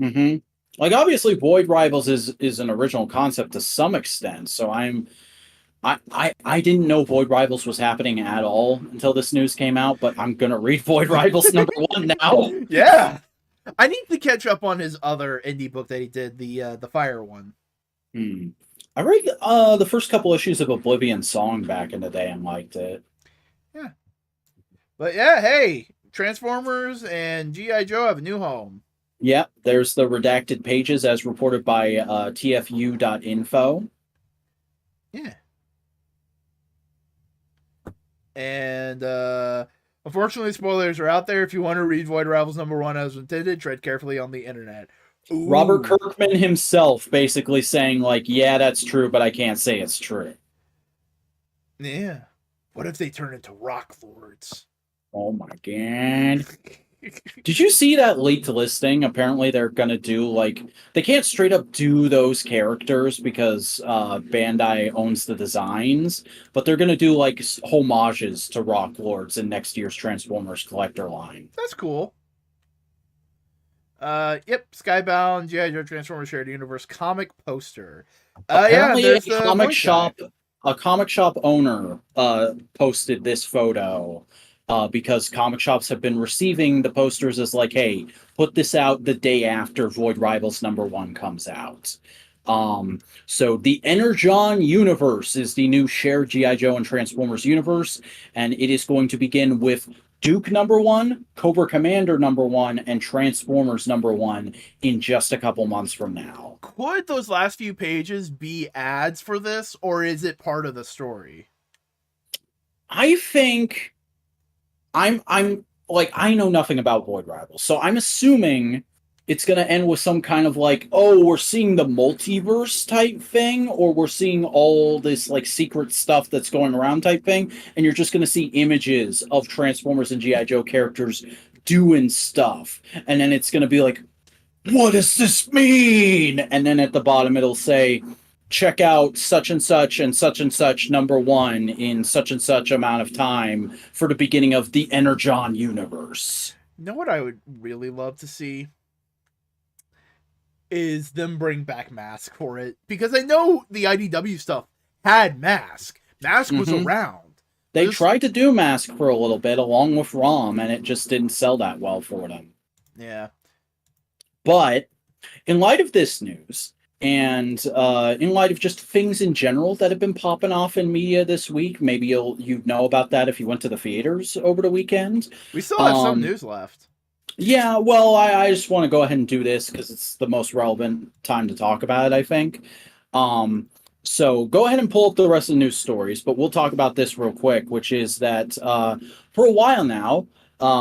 Mm-hmm. Like, obviously, Void Rivals is an original concept to some extent, so I didn't know Void Rivals was happening at all until this news came out, but I'm gonna read Void Rivals #1 now. Yeah. I need to catch up on his other indie book that he did, the Fire one. I read the first couple issues of Oblivion Song back in the day and liked it. Yeah. But yeah, hey, Transformers and G.I. Joe have a new home. Yeah, there's the redacted pages as reported by tfu.info. Yeah. And unfortunately, spoilers are out there. If you want to read Void Rivals #1 as intended, tread carefully on the internet. Ooh. Robert Kirkman himself basically saying, like, yeah, that's true, but I can't say it's true. Yeah. What if they turn into Rock Lords? Oh my god. Did you see that leaked listing? Apparently they're gonna do, like, they can't straight up do those characters because Bandai owns the designs, but they're gonna do, like, homages to Rock Lords in next year's Transformers collector line. That's cool. Yep, Skybound, G.I. Joe Transformers Shared Universe comic poster. Apparently yeah, a comic shop owner posted this photo. Because comic shops have been receiving the posters as like, hey, put this out the day after Void Rivals #1 comes out. So the Energon universe is the new shared G.I. Joe and Transformers universe, and it is going to begin with Duke #1, Cobra Commander #1, and Transformers #1 in just a couple months from now. Could those last few pages be ads for this, or is it part of the story? I think I'm like, I know nothing about Void Rivals, so I'm assuming it's going to end with some kind of like, oh, we're seeing the multiverse type thing, or we're seeing all this like secret stuff that's going around type thing, and you're just going to see images of Transformers and G.I. Joe characters doing stuff, and then it's going to be like, what does this mean? And then at the bottom it'll say, check out such and such #1 in such and such amount of time for the beginning of the Energon universe. You know what I would really love to see? Is them bring back Mask for it. Because I know the IDW stuff had Mask. Mask was around. They tried to do Mask for a little bit along with ROM, and it just didn't sell that well for them. Yeah. But in light of this news, and in light of just things in general that have been popping off in media this week, maybe you know about that if you went to the theaters over the weekend. We still have some Um, news left. yeah, well, I just want to go ahead and do this because it's the most relevant time to talk about it, I think. Um, so go ahead and pull up the rest of the news stories, but we'll talk about this real quick, which is that for a while now,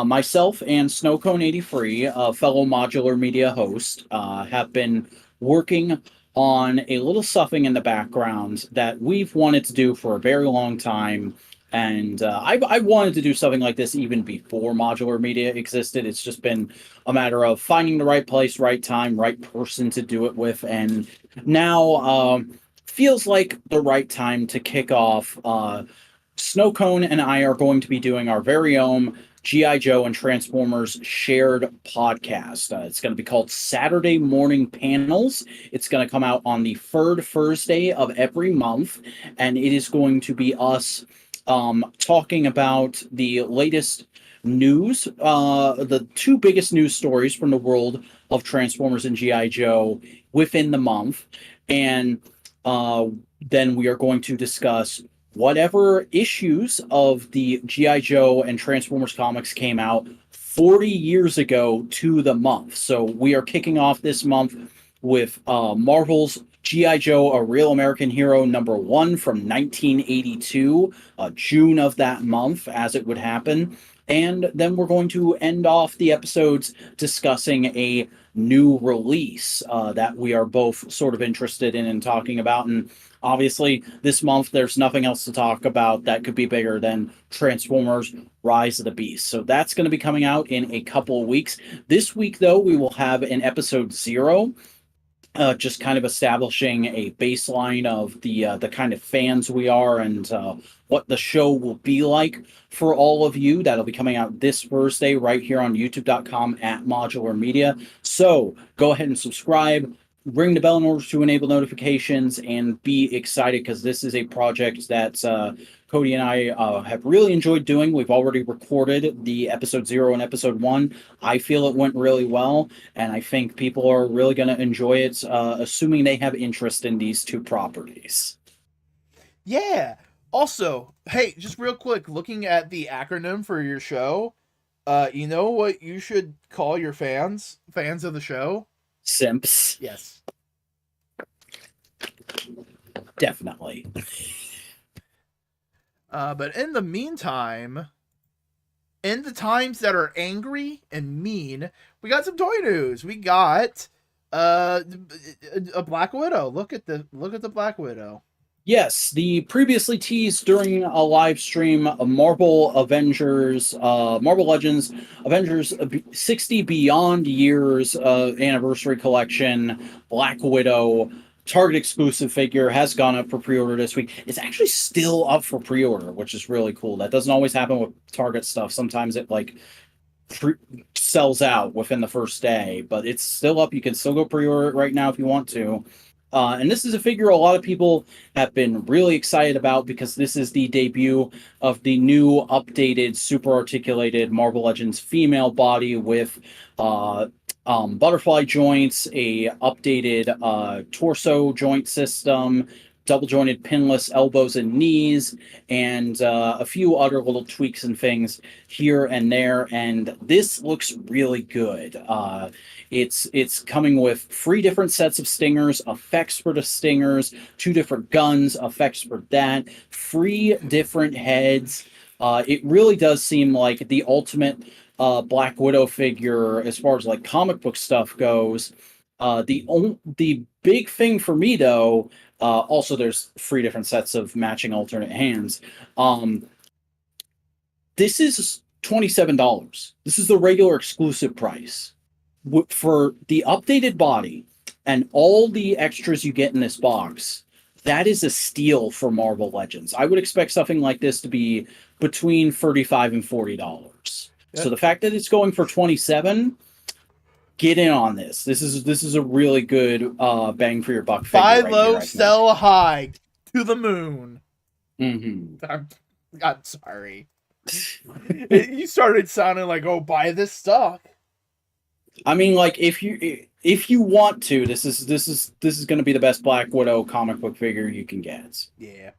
myself and Snowcone83, a fellow Modular Media host, have been working on a little stuffing in the background that we've wanted to do for a very long time. And I wanted to do something like this even before Modular Media existed. It's just been a matter of finding the right place, right time, right person to do it with. And now feels like the right time to kick off. Snowcone and I are going to be doing our very own G.I. Joe and Transformers shared podcast. It's going to be called Saturday Morning Panels. It's going to come out on the third Thursday of every month, and it is going to be us talking about the latest news, the two biggest news stories from the world of Transformers and G.I. Joe within the month. And uh, then we are going to discuss whatever issues of the G.I. Joe and Transformers comics came out 40 years ago to the month. So we are kicking off this month with Marvel's G.I. Joe, A Real American Hero #1 from 1982, June of that month, as it would happen. And then we're going to end off the episodes discussing a new release that we are both sort of interested in and talking about. And obviously, this month, there's nothing else to talk about that could be bigger than Transformers Rise of the Beast. So that's going to be coming out in a couple of weeks. This week, though, we will have an episode 0. Just kind of establishing a baseline of the kind of fans we are and what the show will be like for all of you. That'll be coming out this Thursday right here on youtube.com/Modular Media. So go ahead and subscribe, ring the bell in order to enable notifications, and be excited because this is a project that Cody and I have really enjoyed doing. We've already recorded the episode 0 and episode 1. I feel it went really well, and I think people are really going to enjoy it, assuming they have interest in these two properties. Yeah. Also, hey, just real quick, looking at the acronym for your show, you know what you should call your fans of the show? Simps. Yes. Definitely. But in the meantime, in the times that are angry and mean, we got some toy news. We got a Black Widow. Look at the Black Widow. Yes, the previously teased during a live stream of Marvel Legends Avengers 60 Beyond Years anniversary collection, Black Widow, Target exclusive figure has gone up for pre-order this week. It's actually still up for pre-order, which is really cool. That doesn't always happen with Target stuff. Sometimes it sells out within the first day, but it's still up. You can still go pre-order it right now if you want to. And this is a figure a lot of people have been really excited about because this is the debut of the new updated super articulated Marvel Legends female body with butterfly joints, a updated torso joint system, double jointed pinless elbows and knees, and a few other little tweaks and things here and there. And this looks really good. It's coming with 3 different sets of stingers, effects for the stingers, 2 different guns, effects for that, 3 different heads. It really does seem like the ultimate Black Widow figure as far as like comic book stuff goes. The big thing for me though, also there's 3 different sets of matching alternate hands. This is $27. This is the regular exclusive price. For the updated body and all the extras you get in this box, that is a steal for Marvel Legends. I would expect something like this to be between $35 and $40. Yeah. So the fact that it's going for $27, get in on this. This is a really good bang for your buck figure. Buy low, sell high, to the moon. Mm-hmm. I'm sorry. You started sounding like, oh, buy this stuff. I mean, like, if if you want to, this is going to be the best Black Widow comic book figure you can get. Yeah.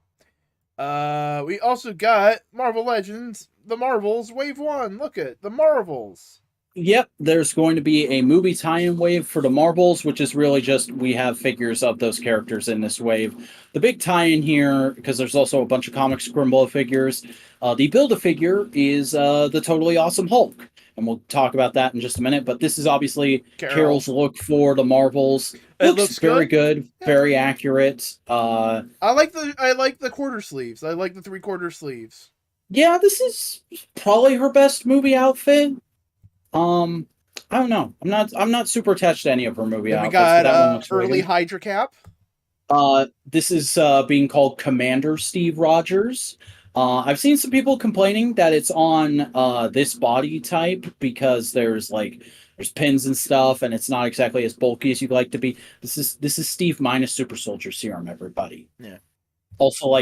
We also got Marvel Legends, The Marvels, Wave 1. Look at The Marvels. Yep, there's going to be a movie tie-in wave for the Marvels, which is really just we have figures of those characters in this wave. The big tie-in here, because there's also a bunch of comic Scrimble figures, the Build-A-Figure is the Totally Awesome Hulk. And we'll talk about that in just a minute. But this is obviously Carol's look for the Marvels. It looks very good, yeah. Very accurate. I like the quarter sleeves. I like the 3/4 sleeves. Yeah, this is probably her best movie outfit. I don't know. I'm not super attached to any of her movie outfits. We got early Hydra Cap. This is being called Commander Steve Rogers. I've seen some people complaining that it's on this body type because there's pins and stuff, and it's not exactly as bulky as you'd like to be. This is Steve minus Super Soldier Serum, everybody. Yeah. Also,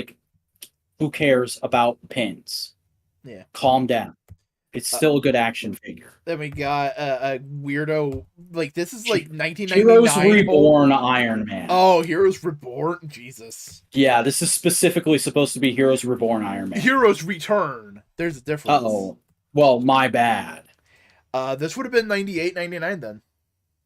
who cares about pins? Yeah. Calm down. It's still a good action figure. Then we got a weirdo. This is 1999. Heroes Reborn Iron Man. Oh, Heroes Reborn? Jesus. Yeah, this is specifically supposed to be Heroes Reborn Iron Man. Heroes Return. There's a difference. Uh-oh. Well, my bad. This would have been 98, 99 then.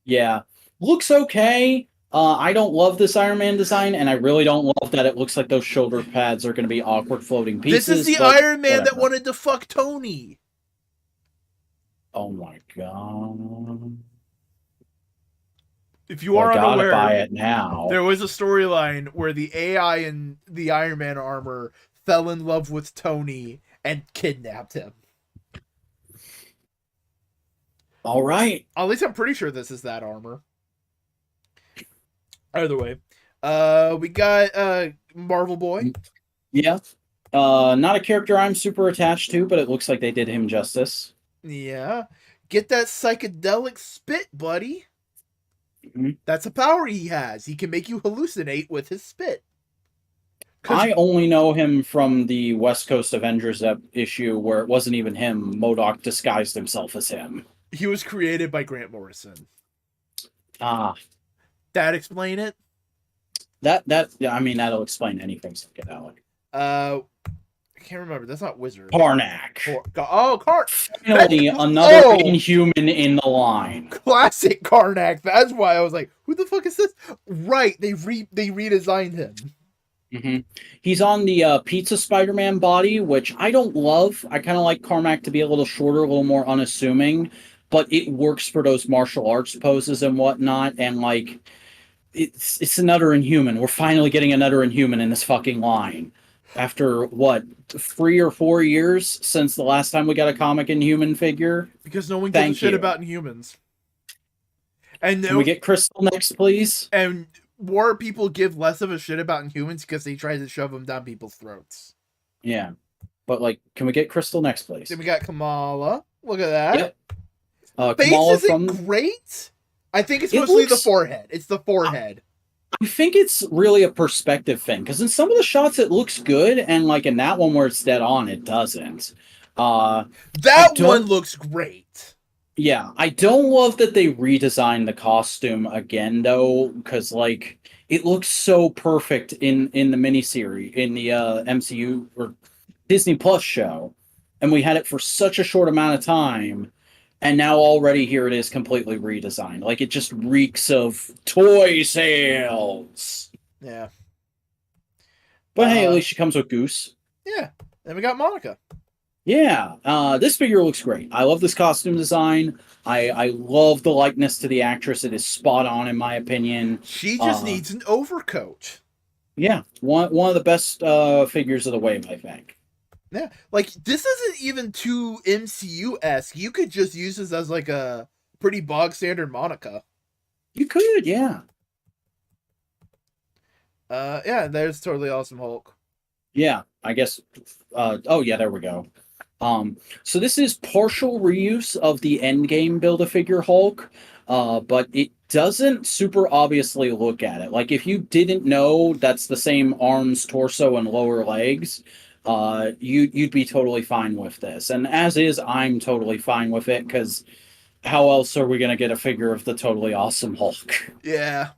Yeah. Looks okay. I don't love this Iron Man design, and I really don't love that it looks like those shoulder pads are going to be awkward floating pieces. This is the Iron Man that wanted to fuck Tony. Oh my god. If you are unaware, buy it now. There was a storyline where the AI in the Iron Man armor fell in love with Tony and kidnapped him. All right. At least I'm pretty sure this is that armor. Either way. We got Marvel Boy. Yeah. Not a character I'm super attached to, but it looks like they did him justice. Yeah. Get that psychedelic spit, buddy. Mm-hmm. That's a power he has. He can make you hallucinate with his spit. I only know him from the West Coast Avengers issue where it wasn't even him. MODOK disguised himself as him. He was created by Grant Morrison. Ah. That explain it? That'll explain anything, psychedelic. I can't remember. That's not Wizard. Karnak. Finally, another Inhuman in the line. Classic Karnak. That's why I was like, who the fuck is this? Right. They redesigned him. Mm-hmm. He's on the Pizza Spider-Man body, which I don't love. I kind of like Carmack to be a little shorter, a little more unassuming, but it works for those martial arts poses and whatnot. And it's another Inhuman. We're finally getting another Inhuman in this fucking line. After, 3 or 4 years since the last time we got a comic Inhuman figure? Because no one gives a shit about Inhumans. And Can we get Crystal next, please? And more people give less of a shit about Inhumans because they try to shove them down people's throats. Yeah. But, can we get Crystal next, please? Then we got Kamala. Look at that. Yep. Face Kamala isn't great. I think it's mostly the forehead. It's the forehead. I think it's really a perspective thing, because in some of the shots it looks good, and in that one where it's dead on, it doesn't. That one looks great. Yeah, I don't love that they redesigned the costume again, though, because it looks so perfect in the miniseries, in the MCU or Disney Plus show, and we had it for such a short amount of time. And now already here it is completely redesigned. It just reeks of toy sales. Yeah. But hey, at least she comes with Goose. Yeah. Then we got Monica. Yeah. This figure looks great. I love this costume design. I love the likeness to the actress. It is spot on, in my opinion. She just needs an overcoat. Yeah. One of the best figures of the wave, I think. Yeah, this isn't even too MCU-esque. You could just use this as a pretty bog standard Monica. You could, yeah. Yeah, there's Totally Awesome Hulk. Yeah, I guess. Oh yeah, there we go. So this is partial reuse of the Endgame Build-A-Figure Hulk, but it doesn't super obviously look at it. If you didn't know that's the same arms, torso, and lower legs, you'd be totally fine with this. And as is, I'm totally fine with it, because how else are we going to get a figure of the totally awesome Hulk? Yeah.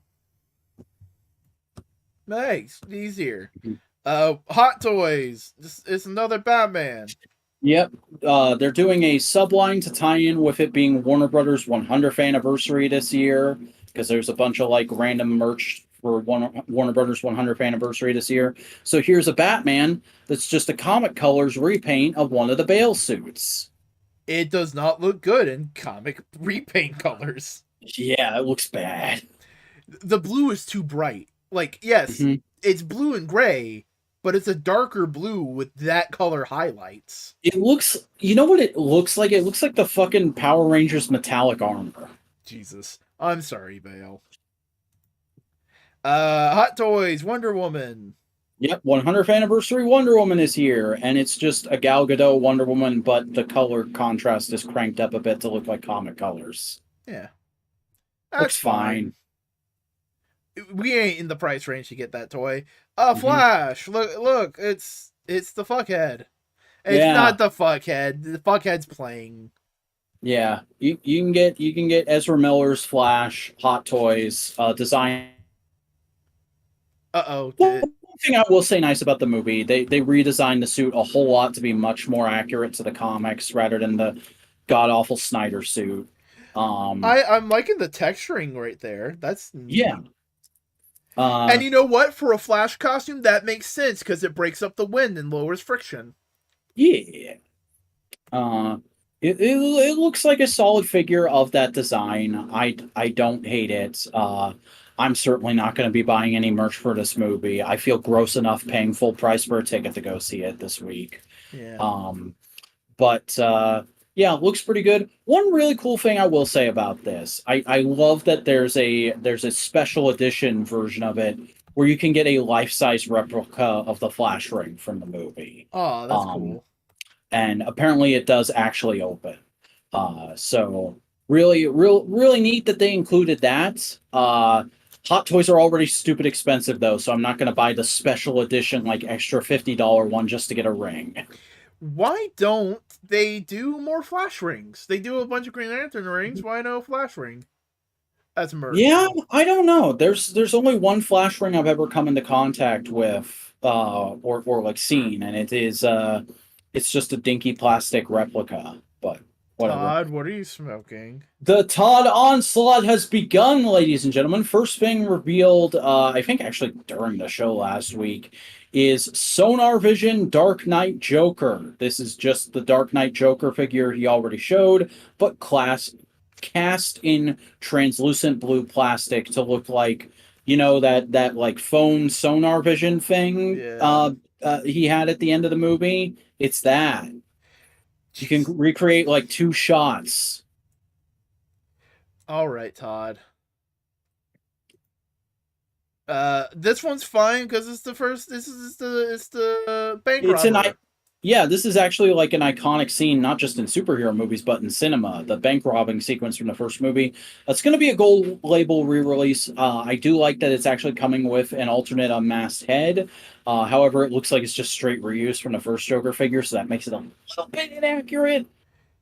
Nice. Easier. Hot Toys. It's another Batman. Yep. They're doing a subline to tie in with it being Warner Brothers 100th anniversary this year, because there's a bunch of like random merch for Warner Brothers 100th anniversary this year. So here's a Batman that's just a comic colors repaint of one of the Bale suits. It does not look good in comic repaint colors. Yeah, it looks bad. The blue is too bright. Like, yes, it's blue and gray, but it's a darker blue with that color highlights. It looks, you know what it looks like? It looks like the fucking Power Rangers metallic armor. Jesus. I'm sorry, Bale. Hot Toys, Wonder Woman. Yep, 100th anniversary Wonder Woman is here, and it's just a Gal Gadot Wonder Woman, but the color contrast is cranked up a bit to look like comic colors. Yeah. Looks fine. We ain't in the price range to get that toy. Flash. Look, it's the fuckhead. It's not the fuckhead. The fuckhead's playing. Yeah, you can get Ezra Miller's Flash Hot Toys design. One thing I will say nice about the movie, they redesigned the suit a whole lot to be much more accurate to the comics rather than the god awful Snyder suit. I'm liking the texturing right there. That's neat. Yeah. And you know what? For a Flash costume, that makes sense because it breaks up the wind and lowers friction. Yeah. It looks like a solid figure of that design. I don't hate it. I'm certainly not going to be buying any merch for this movie. I feel gross enough paying full price for a ticket to go see it this week. Yeah. But yeah, it looks pretty good. One really cool thing I will say about this, I love that there's a special edition version of it where you can get a life-size replica of the Flash ring from the movie. Oh, that's cool. And apparently it does actually open. So really neat that they included that. Hot Toys are already stupid expensive though, so I'm not going to buy the special edition like extra $50 one just to get a ring. Why don't they do more Flash rings? They do a bunch of Green Lantern rings. Why no Flash ring? That's merch. Yeah, I don't know. There's only one Flash ring I've ever come into contact with, or like seen, and it is it's just a dinky plastic replica. But whatever. Todd, what are you smoking? The Todd onslaught has begun, ladies and gentlemen. First thing revealed, I think actually during the show last week, is Sonar Vision Dark Knight Joker. This is just the Dark Knight Joker figure he already showed, but cast in translucent blue plastic to look like, you know, that like phone Sonar Vision thing he had at the end of the movie. It's that. You can recreate like 2 shots. All right, Todd. This one's fine because it's the first. It's the bank robber. Yeah, this is actually like an iconic scene, not just in superhero movies, but in cinema. The bank robbing sequence from the first movie. It's going to be a gold label re-release. I do like that it's actually coming with an alternate unmasked head. However, it looks like it's just straight reuse from the first Joker figure, so that makes it a little bit inaccurate.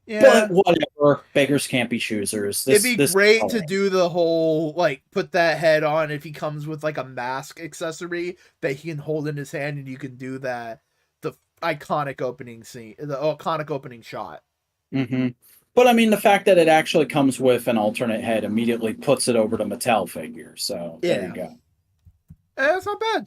Yeah. But whatever. Beggars can't be choosers. It'd be great to do the whole, like, put that head on if he comes with, like, a mask accessory that he can hold in his hand and you can do that. The iconic opening scene. The iconic opening shot. Mm-hmm. But, I mean, the fact that it actually comes with an alternate head immediately puts it over to Mattel figure. So, there you go. That's not bad.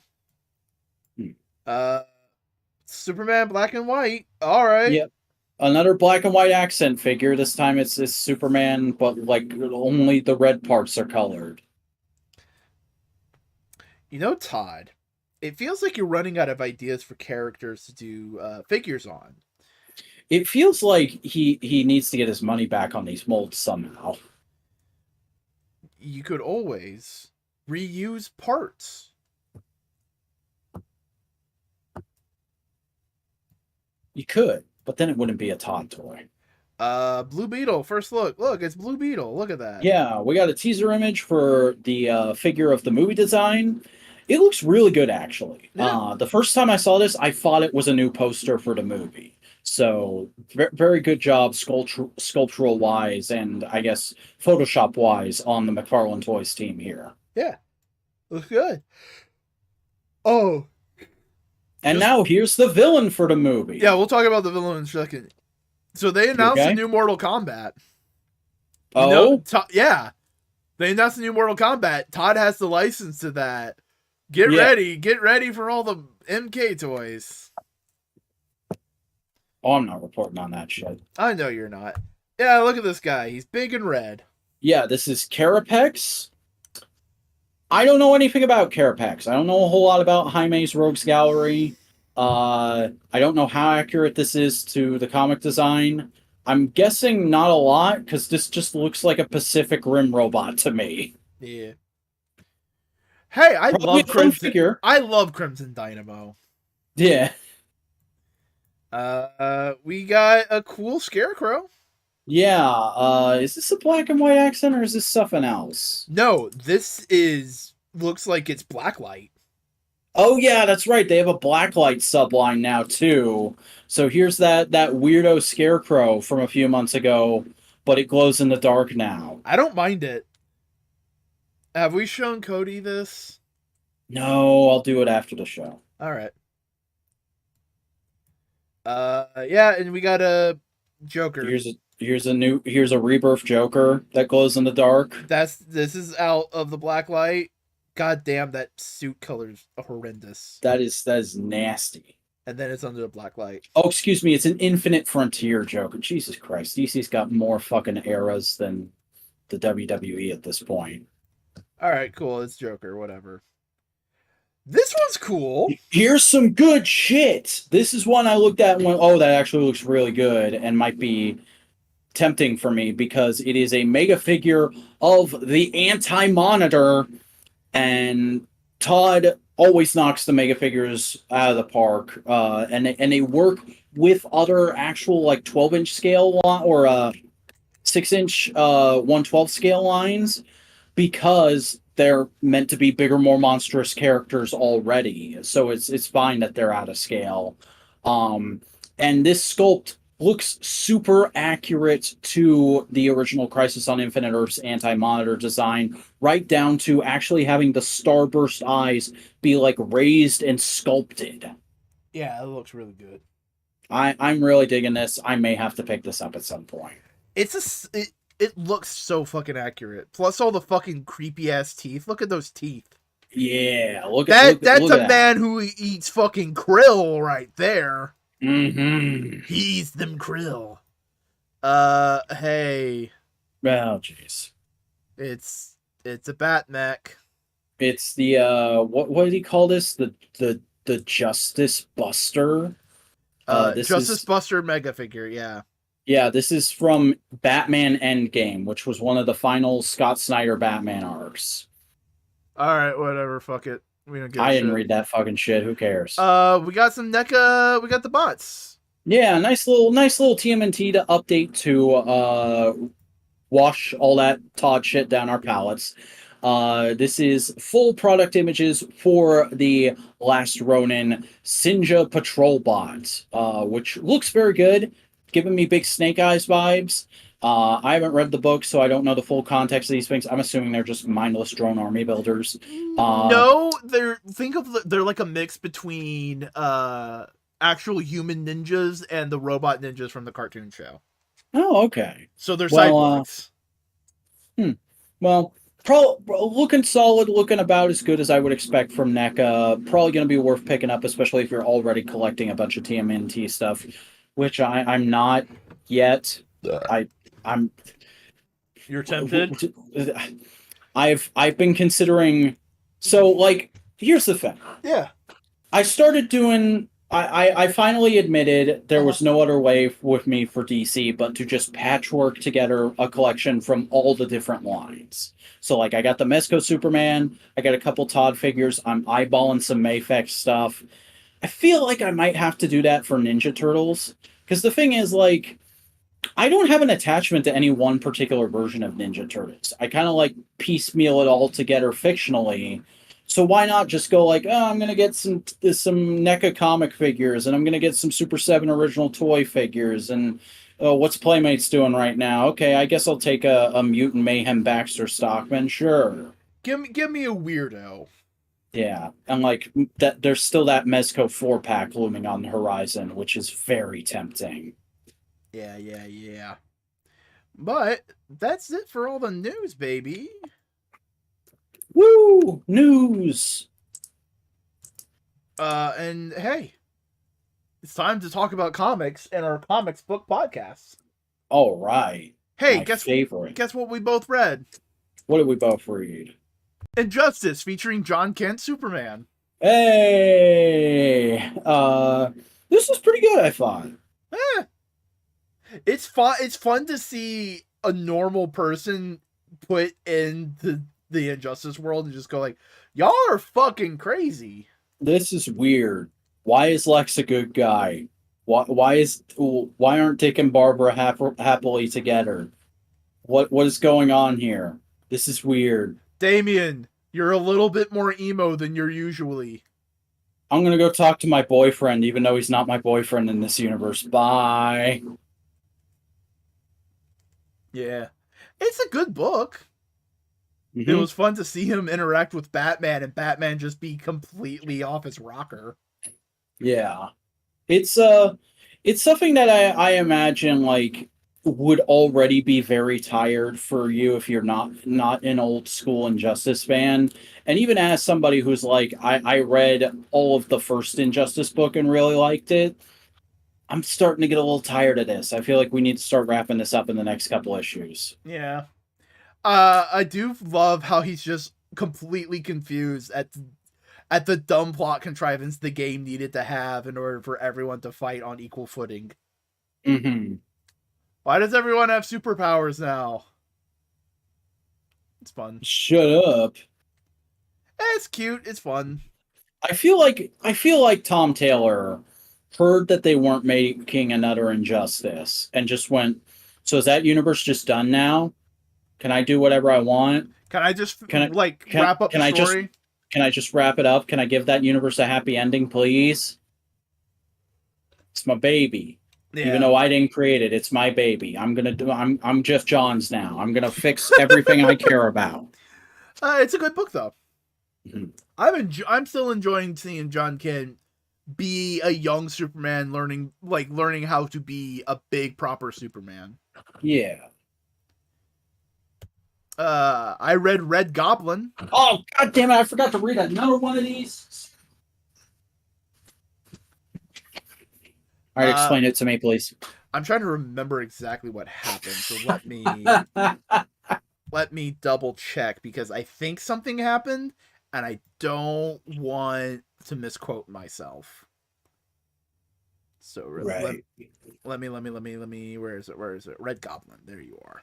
Superman black and white. All right. Yep. Another black and white accent figure. This time it's Superman, but like only the red parts are colored. You know, Todd, it feels like you're running out of ideas for characters to do figures on. It feels like he needs to get his money back on these molds somehow. You could always reuse parts. You could. But then it wouldn't be a Todd toy. Blue Beetle, first look. Look, it's Blue Beetle. Look at that. Yeah, we got a teaser image for the figure of the movie design. It looks really good, actually. Yeah. The first time I saw this, I thought it was a new poster for the movie. So very good job sculptural wise, and I guess Photoshop wise on the McFarlane Toys team here. Yeah, looks good. Oh, And just now here's the villain for the movie. yeah, we'll talk about the villain in a second. So they You announced a okay? new Mortal Kombat. No, Oh, yeah, they announced a new Mortal Kombat. Todd has the license to that. yeah. Get ready for all the MK toys. Oh, I'm not reporting on that shit. I know you're not. Yeah, look at this guy. He's big and red. Yeah, this is Carapex. I don't know anything about Carapex. I don't know a whole lot about Jaime's Rogues Gallery. I don't know how accurate this is to the comic design. I'm guessing not a lot, because this just looks like a Pacific Rim robot to me. Yeah. Hey, I Probably love a fun Crimson. figure. I love Crimson Dynamo. Yeah. We got a cool Scarecrow. Yeah. Is this a black and white accent, or is this something else? No, this looks like it's Blacklight. Oh yeah, that's right. They have a blacklight subline now too. So here's that weirdo scarecrow from a few months ago, but it glows in the dark now. I don't mind it. Have we shown Cody this? No, I'll do it after the show. All right. Yeah, and we got a Joker. Here's a rebirth Joker that glows in the dark. This is out of the Blacklight. God damn, that suit color's horrendous. That is nasty. And then it's under the Blacklight. Oh, excuse me, it's an Infinite Frontier Joker. Jesus Christ, DC's got more fucking eras than the WWE at this point. All right, cool. It's Joker, whatever. This one's cool. Here's some good shit. This is one I looked at and went, oh, that actually looks really good and might be tempting for me because it is a mega figure of the Anti-Monitor, and Todd always knocks the mega figures out of the park, and they work with other actual like 12-inch scale or 6-inch 1/12 scale lines because they're meant to be bigger, more monstrous characters already. So it's fine that they're out of scale. And this sculpt looks super accurate to the original Crisis on Infinite Earth's Anti-Monitor design, right down to actually having the starburst eyes be like raised and sculpted. Yeah, it looks really good. I'm really digging this. I may have to pick this up at some point. It looks so fucking accurate. Plus all the fucking creepy ass teeth. Look at those teeth. Yeah, That's a man who eats fucking krill right there. Mm-hmm. He's them krill. Hey. Oh, jeez. It's a bat mech. It's the what did he call this? The Justice Buster. Justice Buster mega figure. Yeah. Yeah, this is from Batman Endgame, which was one of the final Scott Snyder Batman arcs. All right, whatever. Fuck it. We don't get. I didn't read that fucking shit. Who cares? We got some NECA. We got the bots. Yeah, nice little TMNT to update to wash all that Todd shit down our palettes. This is full product images for the Last Ronin Sinja Patrol bot, which looks very good, giving me big Snake Eyes vibes. I haven't read the book, so I don't know the full context of these things. I'm assuming they're just mindless drone army builders. No, they're like a mix between actual human ninjas and the robot ninjas from the cartoon show. Oh, okay. So they're cyborgs. Well, looking solid, looking about as good as I would expect from NECA. Probably going to be worth picking up, especially if you're already collecting a bunch of TMNT stuff, which I'm not yet. I'm. You're tempted? I've been considering. So, like, here's the thing. Yeah. I started doing. I finally admitted there was no other way with me for DC but to just patchwork together a collection from all the different lines. So, like, I got the Mezco Superman, I got a couple Todd figures, I'm eyeballing some Mayfex stuff. I feel like I might have to do that for Ninja Turtles. Because the thing is, like, I don't have an attachment to any one particular version of Ninja Turtles. I kind of, like, piecemeal it all together fictionally. So why not just go like, oh, I'm gonna get some NECA comic figures, and I'm gonna get some Super 7 original toy figures, and oh, what's Playmates doing right now? Okay, I guess I'll take a Mutant Mayhem Baxter Stockman, sure. Give me a weirdo. Yeah, and like that, there's still that Mezco 4-pack looming on the horizon, which is very tempting. Yeah. But that's it for all the news, baby. Woo! News! And hey, it's time to talk about comics and our comics book podcast. All right. Hey, My favorite. guess what we both read? What did we both read? Injustice, featuring John Kent Superman. Hey! This was pretty good, I thought. It's fun. It's fun to see a normal person put in the Injustice world and just go like, y'all are fucking crazy. This is weird. Why is Lex a good guy? Why aren't Dick and Barbara happily together? What is going on here? This is weird. Damien, you're a little bit more emo than you're usually. I'm gonna go talk to my boyfriend, even though he's not my boyfriend in this universe. Bye. Yeah. It's a good book. Mm-hmm. It was fun to see him interact with Batman and Batman just be completely off his rocker. Yeah. It's something that I imagine like would already be very tired for you if you're not an old school Injustice fan. And even as somebody who's like, I read all of the first Injustice book and really liked it, I'm starting to get a little tired of this. I feel like we need to start wrapping this up in the next couple issues. Yeah. I do love how he's just completely confused at the dumb plot contrivance the game needed to have in order for everyone to fight on equal footing. Mm-hmm. Why does everyone have superpowers now? It's fun. Shut up. It's cute. It's fun. I feel like Tom Taylor heard that they weren't making another Injustice and just went, so is that universe just done now? Can I do whatever I want? Can I just wrap up the story? Can I just wrap it up? Can I give that universe a happy ending, please? It's my baby. Yeah. Even though I didn't create it, it's my baby. I'm Jeff Johns now. I'm gonna fix everything I care about. It's a good book though. Mm-hmm. I'm still enjoying seeing John Kent be a young Superman, learning how to be a big proper Superman. Yeah. I read Red Goblin. Oh, god damn it, I forgot to read another one of these. All right, explain it to me, please. I'm trying to remember exactly what happened, so let me double check, because I think something happened, and I don't want to misquote myself. So right. Let me. Where is it? Red Goblin. There you are.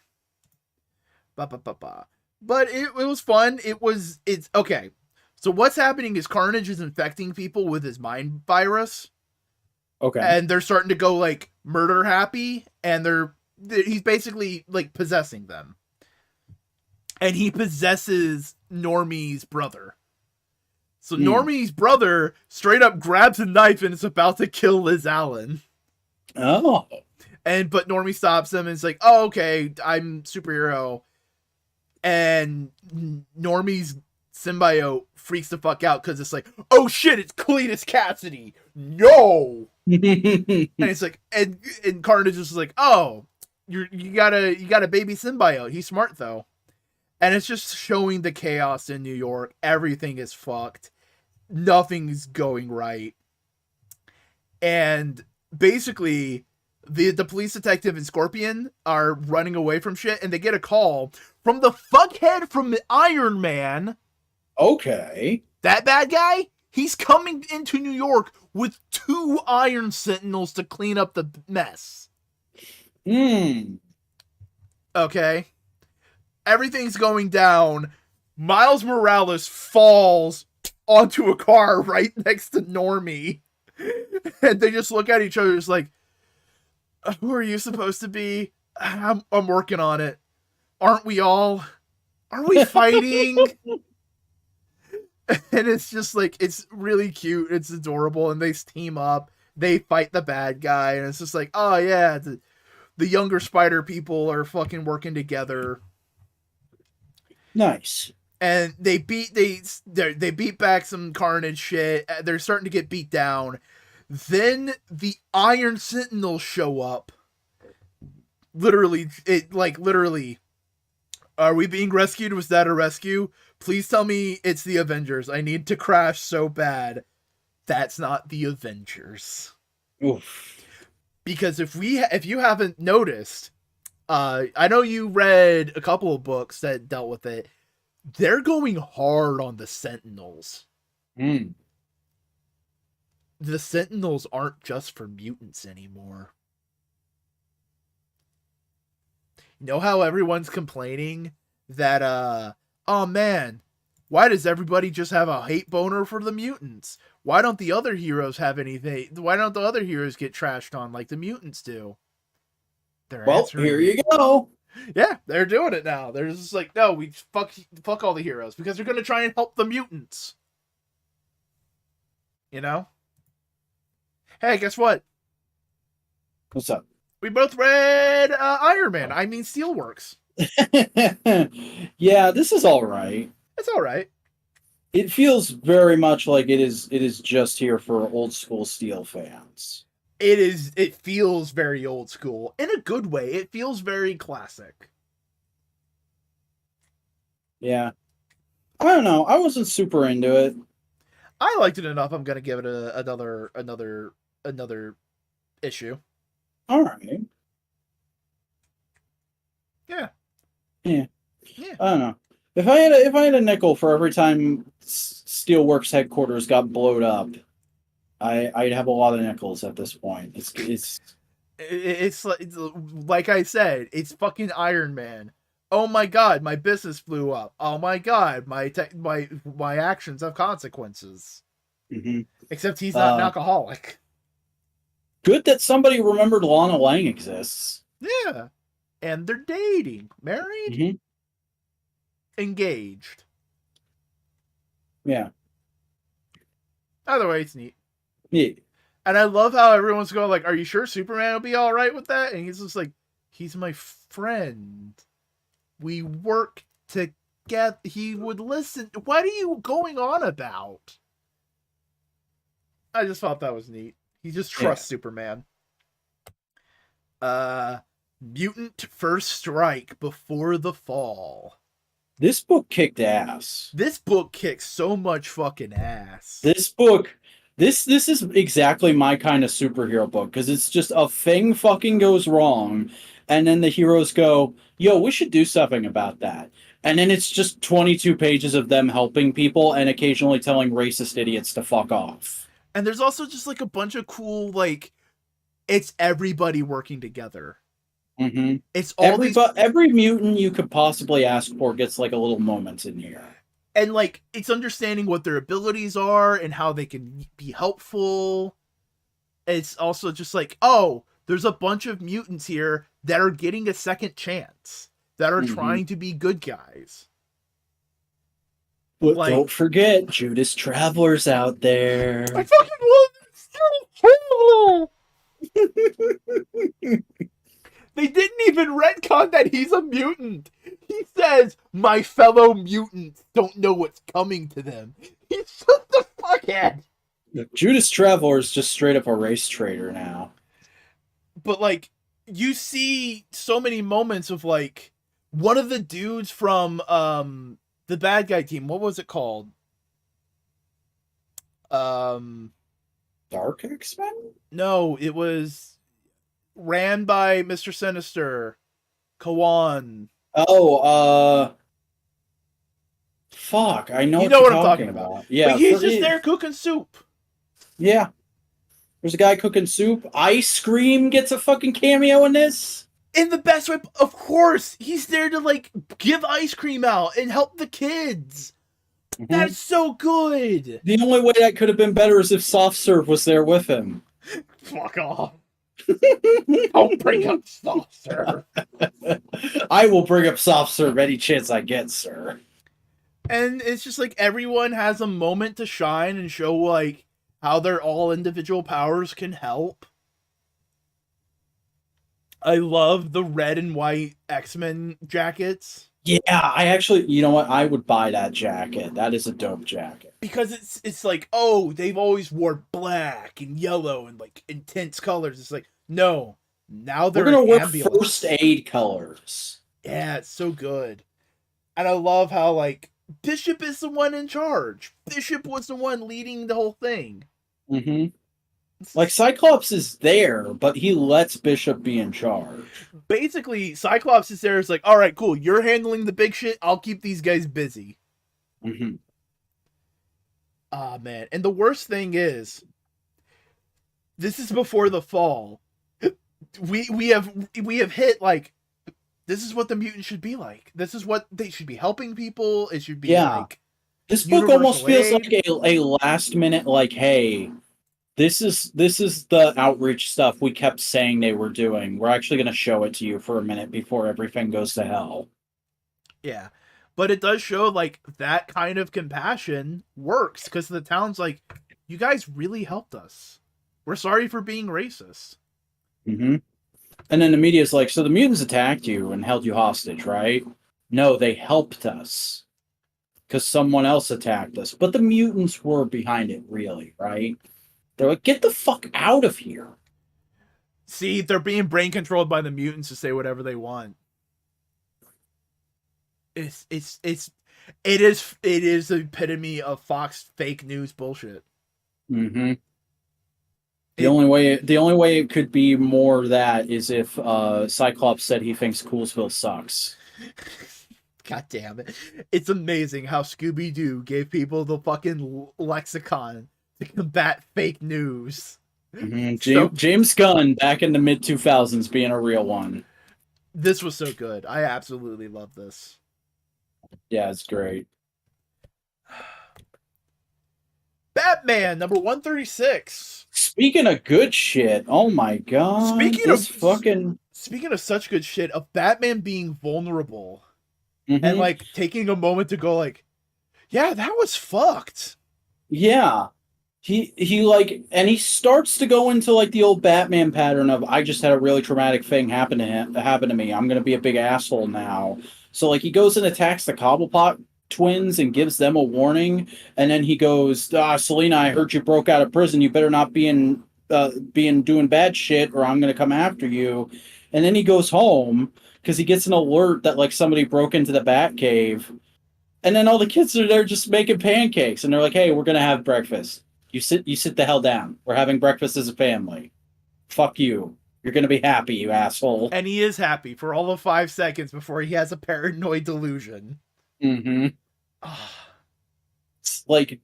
But it was fun. It's okay. So what's happening is Carnage is infecting people with his mind virus. Okay. And they're starting to go like murder happy, and he's basically like possessing them. And he possesses Normie's brother. So Normie's brother straight up grabs a knife and is about to kill Liz Allen. Oh. But Normie stops him and is like, "Oh, okay, I'm superhero." And Normie's symbiote freaks the fuck out because it's like, "Oh shit, it's Cletus Cassidy. No." And it's like, and Carnage is like, "Oh, you got a baby symbiote. He's smart though." And it's just showing the chaos in New York. Everything is fucked. Nothing's going right. And basically, the police detective and Scorpion are running away from shit, and they get a call from the fuckhead from the Iron Man. Okay. That bad guy? He's coming into New York with 2 Iron Sentinels to clean up the mess. Okay. Everything's going down. Miles Morales falls onto a car right next to Normie. And they just look at each other just like, "Who are you supposed to be? I'm working on it. Aren't we all? Are we fighting?" And it's just like, it's really cute, it's adorable, and they team up, they fight the bad guy, and it's just like, oh yeah, the younger spider people are fucking working together. Nice. And they beat back some Carnage shit. They're starting to get beat down. Then the Iron Sentinels show up. Literally, are we being rescued? Was that a rescue? Please tell me it's the Avengers. I need to crash so bad. That's not the Avengers. Oof. Because if you haven't noticed, I know you read a couple of books that dealt with it. They're going hard on the Sentinels. Mm. The Sentinels aren't just for mutants anymore. You know how everyone's complaining that, oh man, why does everybody just have a hate boner for the mutants? Why don't the other heroes have anything? Why don't the other heroes get trashed on like the mutants do? Well, here you go. Yeah, they're doing it now. They're just like, no, we fuck all the heroes because they're gonna try and help the mutants. You know? Hey, guess what? What's up? We both read Iron Man. I mean, Steelworks. Yeah, this is all right. It's all right. It feels very much like it is just here for old school Steel fans. It feels very old school in a good way. It feels very classic. Yeah. I don't know. I wasn't super into it. I liked it enough. I'm gonna give it another issue. All right. Yeah. Yeah. I don't know. If I had a nickel for every time Steelworks headquarters got blowed up, I'd have a lot of nickels at this point. It's like I said, it's fucking Iron Man. Oh my god, my business blew up. Oh my god, my actions have consequences. Mm-hmm. Except he's not an alcoholic. Good that somebody remembered Lana Lang exists. Yeah. And they're dating. Married? Mm-hmm. Engaged. Yeah. Either way, it's neat. Yeah. And I love how everyone's going like, are you sure Superman will be alright with that? And he's just like, he's my friend. We work together. He would listen. What are you going on about? I just thought that was neat. He just trusts Superman. Mutant First Strike Before the Fall. This book kicked ass. This book kicks so much fucking ass. This book, this is exactly my kind of superhero book, because it's just a thing fucking goes wrong, and then the heroes go, yo, we should do something about that. And then it's just 22 pages of them helping people and occasionally telling racist idiots to fuck off. And there's also just like a bunch of cool, like, it's everybody working together. Mm-hmm. It's all every mutant you could possibly ask for gets like a little moment in here. And like, it's understanding what their abilities are and how they can be helpful. It's also just like, oh, there's a bunch of mutants here that are getting a second chance, that are trying to be good guys. But like, don't forget, Judas Traveler's out there. I fucking love Judas Traveler! They didn't even retcon that he's a mutant. He says, my fellow mutants don't know what's coming to them. He's just a fuckhead. Judas Traveler is just straight up a race traitor now. But, like, you see so many moments of, like, one of the dudes from the bad guy team. What was it called? Dark X-Men? No, it was ran by Mr. Sinister, Kawan. Oh, fuck! I know. You know what I'm talking about. Yeah, but he's just there cooking soup. Yeah, there's a guy cooking soup. Ice Cream gets a fucking cameo in this. In the best way, of course, he's there to like give ice cream out and help the kids. Mm-hmm. That's so good. The only way that could have been better is if Soft Serve was there with him. Fuck off. I'll bring up Soft Serve. I will bring up Soft Serve any chance I get, sir. And it's just like everyone has a moment to shine and show like how their all individual powers can help. I love the red and white X-Men jackets Yeah, I actually, you know what? I would buy that jacket. That is a dope jacket. because it's like, oh, they've always wore black and yellow and like intense colors. It's like, no, now We're they're gonna an wear ambulance. first aid colors. Yeah, it's so good. And I love how like Bishop is the one in charge. Bishop was the one leading the whole thing. Mm-hmm. Like Cyclops is there, but he lets Bishop be in charge. Basically, Cyclops is there. It's like, all right, cool. You're handling the big shit. I'll keep these guys busy. Mm-hmm. Ah, man. And the worst thing is, this is before the fall. We have hit like this is what the mutants should be like. This is what they should be helping people. It should be like this book almost feels aid. like a last minute like, hey, this is the outreach stuff we kept saying they were doing. We're actually going to show it to you for a minute before everything goes to hell. Yeah. But it does show like that kind of compassion works because the town's like, you guys really helped us. We're sorry for being racist. Mm-hmm. And then the media's like, so the mutants attacked you and held you hostage, right? No, they helped us because someone else attacked us. But the mutants were behind it, really, right? They're like, get the fuck out of here. See, they're being brain controlled by the mutants to say whatever they want. It is the epitome of Fox fake news bullshit. Mm-hmm. The only way it could be more that is if Cyclops said he thinks Coolsville sucks. God damn it. It's amazing how Scooby-Doo gave people the fucking lexicon to combat fake news. Mm-hmm. James Gunn back in the mid-2000s being a real one. This was so good. I absolutely love this. Yeah, it's great. Batman number 136. Speaking of good shit, oh my god. Speaking of such good shit, of Batman being vulnerable and like taking a moment to go like, yeah, that was fucked. Yeah. He like, and he starts to go into like the old Batman pattern of, I just had a really traumatic thing happen to me. I'm gonna be a big asshole now. So like he goes and attacks the Cobblepot twins and gives them a warning, and then he goes, Selena, I heard you broke out of prison. You better not be doing bad shit, or I'm gonna come after you. And then he goes home because he gets an alert that like somebody broke into the Batcave, and then all the kids are there just making pancakes, and they're like, "Hey, we're gonna have breakfast. You sit the hell down. We're having breakfast as a family. Fuck you. You're gonna be happy, you asshole." And he is happy for all of 5 seconds before he has a paranoid delusion. Mm-hmm. It's like,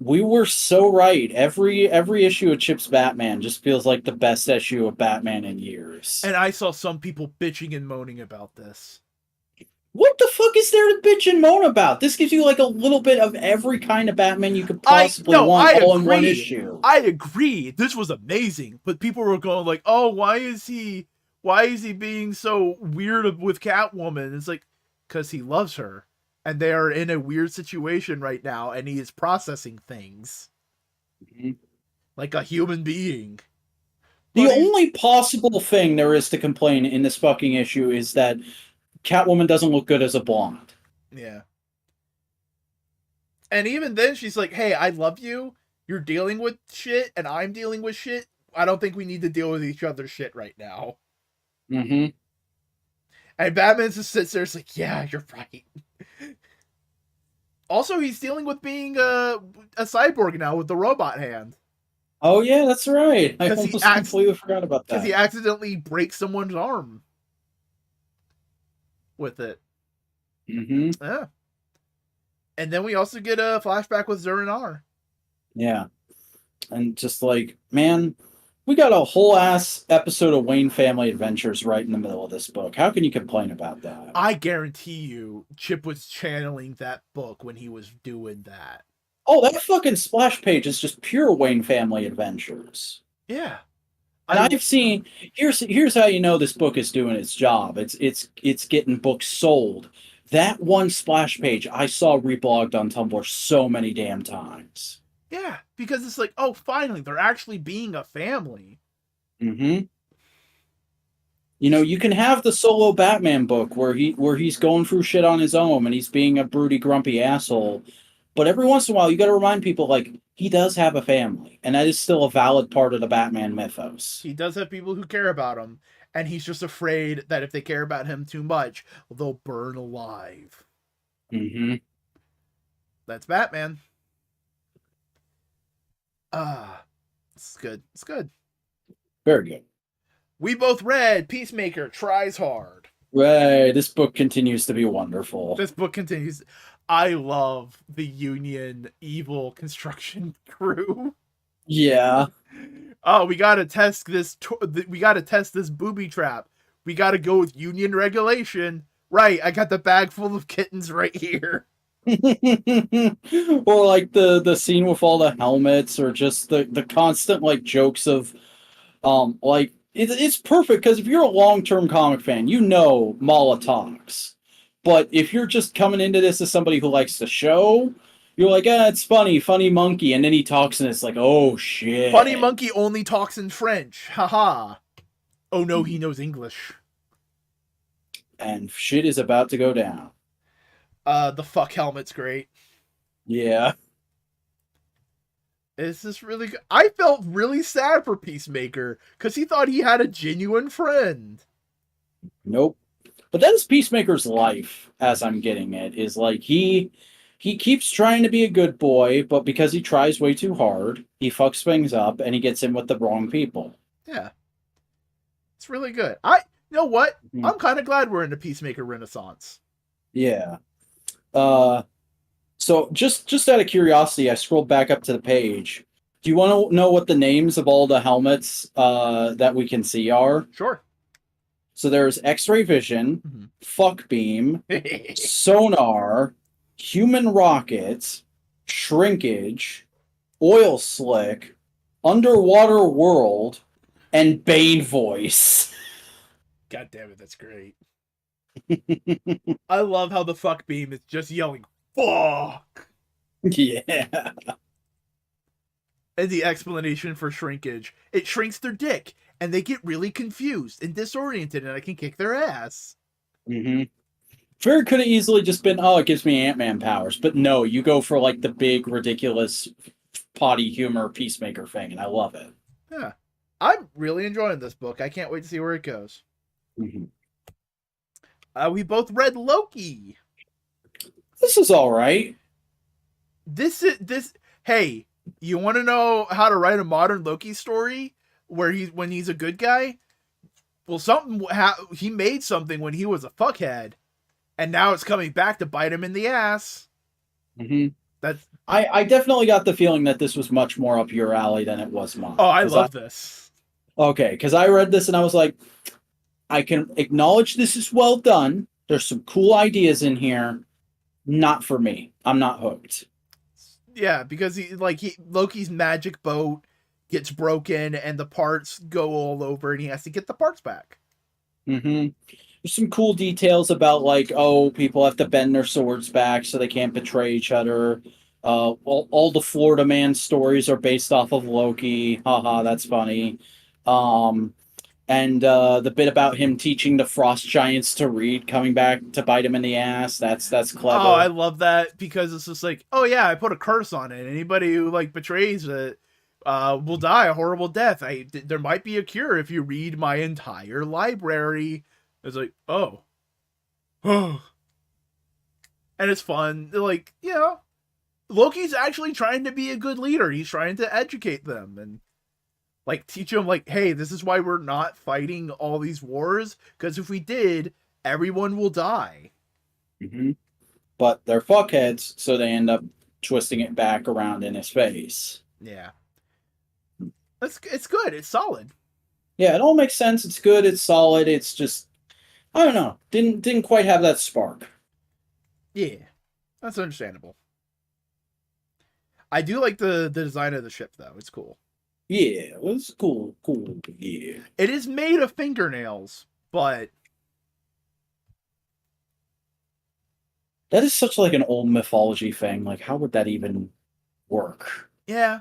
we were so right. Every issue of Chip's Batman just feels like the best issue of Batman in years. And I saw some people bitching and moaning about this. What the fuck is there to bitch and moan about? This gives you like a little bit of every kind of Batman you could possibly want all in one issue. I agree. This was amazing. But people were going like, oh, why is he being so weird with Catwoman? It's like, because he loves her. And they are in a weird situation right now, and he is processing things. Mm-hmm. Like a human being. The only possible thing there is to complain in this fucking issue is that Catwoman doesn't look good as a blonde. Yeah. And even then, she's like, hey, I love you. You're dealing with shit, and I'm dealing with shit. I don't think we need to deal with each other's shit right now. Mm-hmm. And Batman just sits there, it's like, yeah, you're right. Also, he's dealing with being a cyborg now with the robot hand. Oh, yeah, that's right. I almost completely forgot about that. Because he accidentally breaks someone's arm with it. Mm-hmm. Yeah. And then we also get a flashback with Zur-En-Arrh. Yeah. And just like, man, we got a whole ass episode of Wayne Family Adventures right in the middle of this book. How can you complain about that? I guarantee you Chip was channeling that book when he was doing that. Oh, that fucking splash page is just pure Wayne Family Adventures. Yeah. And I've seen, here's how you know this book is doing its job. It's getting books sold. that one splash page I saw reblogged on Tumblr so many damn times. Yeah, because it's like, oh, finally, they're actually being a family. Mm-hmm. You know, you can have the solo Batman book where he's going through shit on his own and he's being a broody, grumpy asshole. But every once in a while, you got to remind people like he does have a family, and that is still a valid part of the Batman mythos. He does have people who care about him, and he's just afraid that if they care about him too much, they'll burn alive. Mm-hmm. That's Batman. It's good. It's good. Very good. We both read Peacemaker Tries Hard. Right. This book continues to be wonderful. This book continues. I love the Union evil construction crew. Yeah. Oh, we gotta test this. We gotta test this booby trap. We gotta go with Union regulation. Right, I got the bag full of kittens right here. Or like the scene with all the helmets, or just the constant like jokes of like it's perfect because if you're a long-term comic fan, you know Mala talks. But if you're just coming into this as somebody who likes the show, you're like, it's funny monkey, and then he talks and it's like, oh shit. Funny monkey only talks in French. Haha. Oh no, he knows English. And shit is about to go down. The fuck helmet's great. Yeah. Is this really good? I felt really sad for Peacemaker because he thought he had a genuine friend. Nope. But that is Peacemaker's life, as I'm getting it, is like he keeps trying to be a good boy, but because he tries way too hard, he fucks things up and he gets in with the wrong people. Yeah. It's really good. You know what? I'm kind of glad we're in the Peacemaker Renaissance. Yeah. So just out of curiosity, I scrolled back up to the page. Do you want to know what the names of all the helmets that we can see are? Sure. So there's X-ray vision, fuck beam, sonar, human rocket, shrinkage, oil slick, underwater world, and Bane voice. God damn it, that's great. I love how the fuck beam is just yelling, fuck! Yeah. And the explanation for shrinkage. It shrinks their dick, and they get really confused and disoriented, and I can kick their ass. Mm-hmm. Fear could have easily just been, it gives me Ant-Man powers. But no, you go for like the big, ridiculous, potty humor Peacemaker thing, and I love it. Yeah. I'm really enjoying this book. I can't wait to see where it goes. Mm-hmm. We both read Loki. This is all right. Hey, you want to know how to write a modern Loki story when he's a good guy? Well, he made something when he was a fuckhead, and now it's coming back to bite him in the ass. Mm-hmm. I definitely got the feeling that this was much more up your alley than it was mine. Oh, I love this. Okay, because I read this and I was like, I can acknowledge this is well done. There's some cool ideas in here. Not for me. I'm not hooked. Yeah, because Loki's magic boat gets broken and the parts go all over, and he has to get the parts back. Mm-hmm. There's some cool details about people have to bend their swords back so they can't betray each other. All the Florida Man stories are based off of Loki. Haha, that's funny. And the bit about him teaching the frost giants to read coming back to bite him in the ass, that's clever. Oh, I love that because it's just like, oh yeah, I put a curse on it. Anybody who betrays it will die a horrible death. There might be a cure if you read my entire library. It's like, oh. And it's fun. Loki's actually trying to be a good leader. He's trying to educate them and teach them hey, this is why we're not fighting all these wars, because if we did, everyone will die. Mm-hmm. But they're fuckheads, so they end up twisting it back around in his face. Yeah. It's good. It's solid. Yeah, it all makes sense. It's good. It's solid. It's just, I don't know. Didn't quite have that spark. Yeah, that's understandable. I do like the design of the ship, though. It's cool. Yeah, it was cool. Yeah. It is made of fingernails, but That is such like an old mythology thing. Like, how would that even work? Yeah,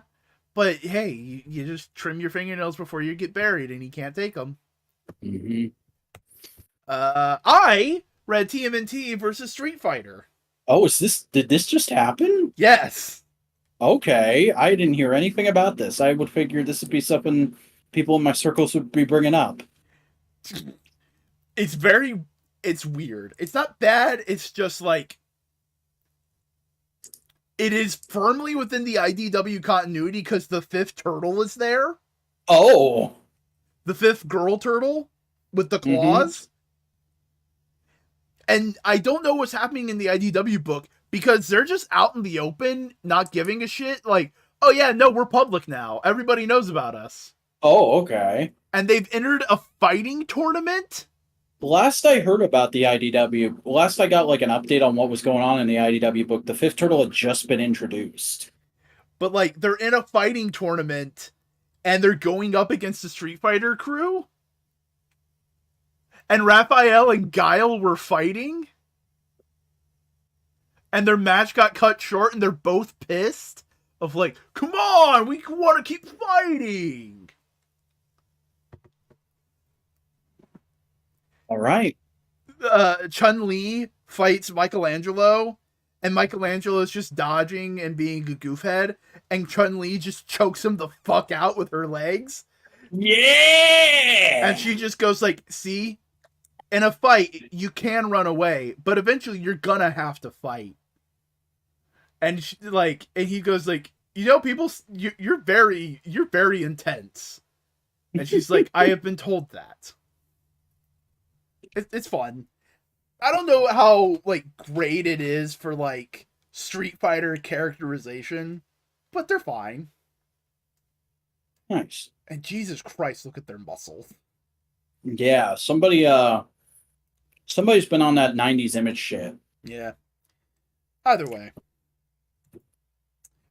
but hey, you just trim your fingernails before you get buried, and he can't take them. Hmm. I read TMNT versus Street Fighter. Oh, did this just happen? Yes. Okay, I didn't hear anything about this. I would figure this would be something people in my circles would be bringing up. It's it's weird. It's not bad. It's just like it is firmly within the IDW continuity because the fifth turtle is there. Oh. The fifth girl turtle with the Mm-hmm. claws. And I don't know what's happening in the IDW book because they're just out in the open, not giving a shit. Like, oh yeah, no, we're public now. Everybody knows about us. Oh, okay. And they've entered a fighting tournament. Last I heard about the IDW, last I got like an update on what was going on in the IDW book, the fifth turtle had just been introduced. But like they're in a fighting tournament and they're going up against the Street Fighter crew. And Raphael and Guile were fighting. And their match got cut short and they're both pissed. Of like, come on, we want to keep fighting. All right. Chun-Li fights Michelangelo. And Michelangelo's just dodging and being a goofhead. And Chun-Li just chokes him the fuck out with her legs. Yeah! And she just goes like, see? In a fight, you can run away, but eventually you're gonna have to fight. And she, and he goes like, you know, people, you're very intense. And she's like, I have been told that. It's fun. I don't know how like great it is for like Street Fighter characterization, but they're fine. Nice. And Jesus Christ, look at their muscles. Yeah, somebody's been on that 90s image shit. Yeah. Either way.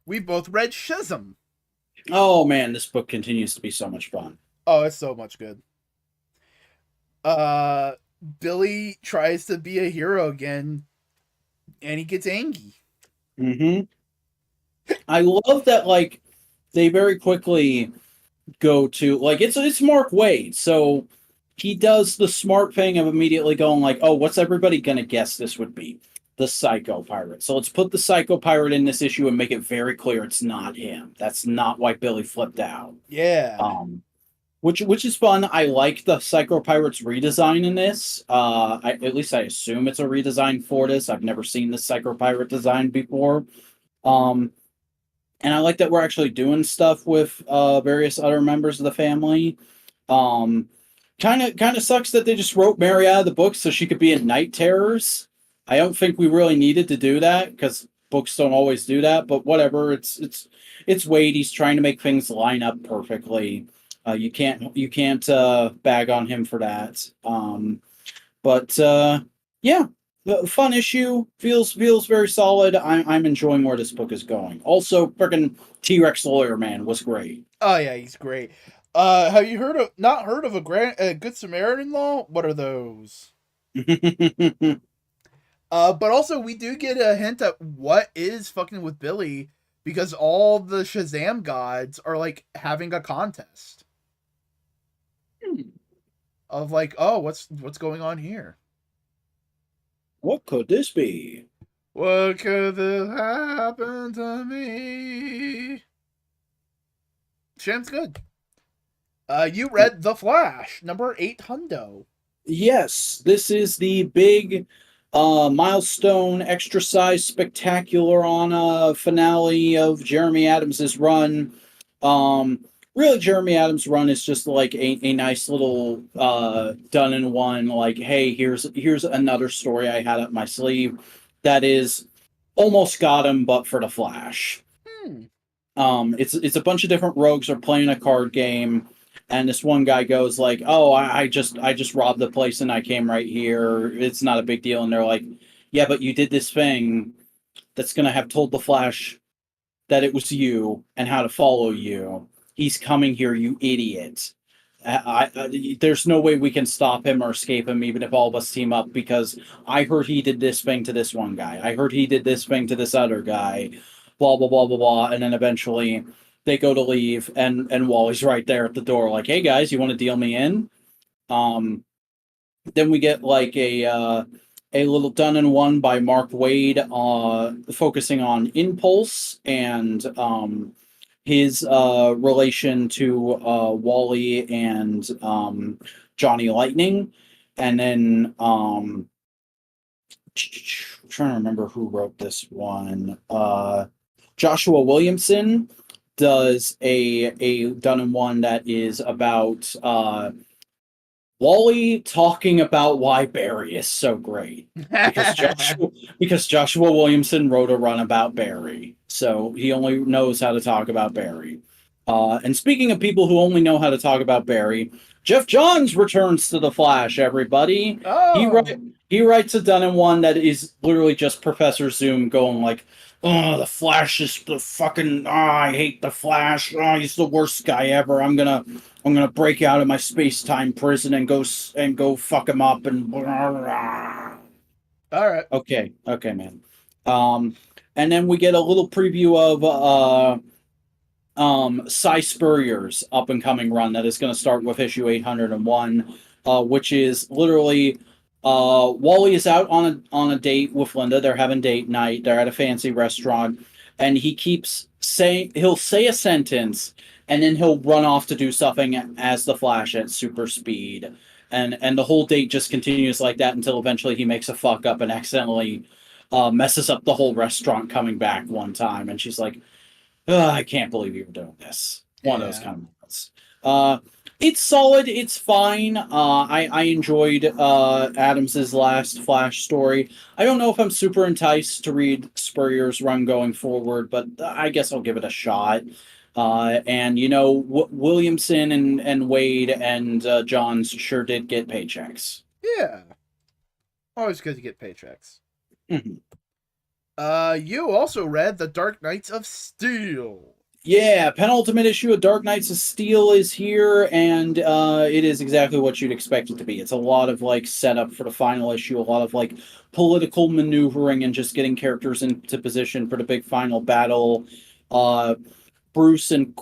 We both read Schism. Oh man, this book continues to be so much fun. Oh, it's so much good. Billy tries to be a hero again, and he gets angry. Mm-hmm. I love that, like, they very quickly go to, like, it's Mark Waid, so he does the smart thing of immediately going like, oh, what's everybody gonna guess this would be? The Psycho Pirate. So let's put the Psycho Pirate in this issue and make it very clear it's not him. That's not why Billy flipped out. Yeah. Which is fun. I like the Psycho Pirates redesign in this. At least I assume it's a redesign for this. I've never seen the Psycho Pirate design before. And I like that we're actually doing stuff with various other members of the family. Kind of sucks that they just wrote Mary out of the book so she could be in Night Terrors. I don't think we really needed to do that because books don't always do that. But whatever. It's Wade. He's trying to make things line up perfectly. You can't bag on him for that. Yeah, the fun issue feels very solid. I'm enjoying where this book is going. Also, freaking T-Rex Lawyer Man was great. Oh yeah, he's great. Have you not heard of a Good Samaritan Law? What are those? But also we do get a hint at what is fucking with Billy because all the Shazam gods are like having a contest. Of like, oh, what's going on here? What could this be? What could this happen to me? Sham's good. You read The Flash, number 8 hundo. Yes, this is the big milestone extra size spectacular on a finale of Jeremy Adams's run. Really, Jeremy Adams' run is just like a nice little done in one. Like, hey, here's another story I had up my sleeve that is almost got him, but for the Flash. It's a bunch of different rogues are playing a card game, and this one guy goes like, "Oh, I just robbed the place and I came right here. It's not a big deal." And they're like, "Yeah, but you did this thing that's gonna have told the Flash that it was you and how to follow you. He's coming here, you idiot." there's no way we can stop him or escape him, even if all of us team up, because I heard he did this thing to this one guy. I heard he did this thing to this other guy. Blah blah blah blah blah. And then eventually they go to leave, and Wally's right there at the door, like, "Hey guys, you want to deal me in?" Then we get like a little done in one by Mark Waid, focusing on Impulse and his relation to Wally and Johnny Lightning, and then trying to remember who wrote this one. Joshua Williamson does a done in one that is about Wally talking about why Barry is so great, because Joshua Williamson wrote a run about Barry, so he only knows how to talk about Barry. And speaking of people who only know how to talk about Barry, Jeff Johns returns to the Flash. Everybody, Oh, he writes a done in one that is literally just Professor Zoom going like, "Oh, the Flash is the fucking. Oh, I hate the Flash. Oh, he's the worst guy ever. I'm gonna break out of my space-time prison and go fuck him up and." all right. Okay, man. And then we get a little preview of Cy Spurrier's up and coming run that is going to start with issue 801, which is literally Wally is out on a date with Linda. They're having date night. They're at a fancy restaurant, and he keeps saying, he'll say a sentence and then he'll run off to do something as the Flash at super speed, and the whole date just continues like that until eventually he makes a fuck up and accidentally messes up the whole restaurant coming back one time, and she's like, "Ugh, I can't believe you were doing this." One of those kind of moments. It's solid. It's fine. I enjoyed Adams's last Flash story. I don't know if I'm super enticed to read Spurrier's run going forward, but I guess I'll give it a shot. And you know, Williamson and Waid and Johns sure did get paychecks. Yeah. Always good to get paychecks. Mm-hmm. You also read The Dark Knights of Steel. Yeah, penultimate issue of Dark Knights of Steel is here, and it is exactly what you'd expect it to be. It's a lot of like setup for the final issue, a lot of like political maneuvering and just getting characters into position for the big final battle. Bruce and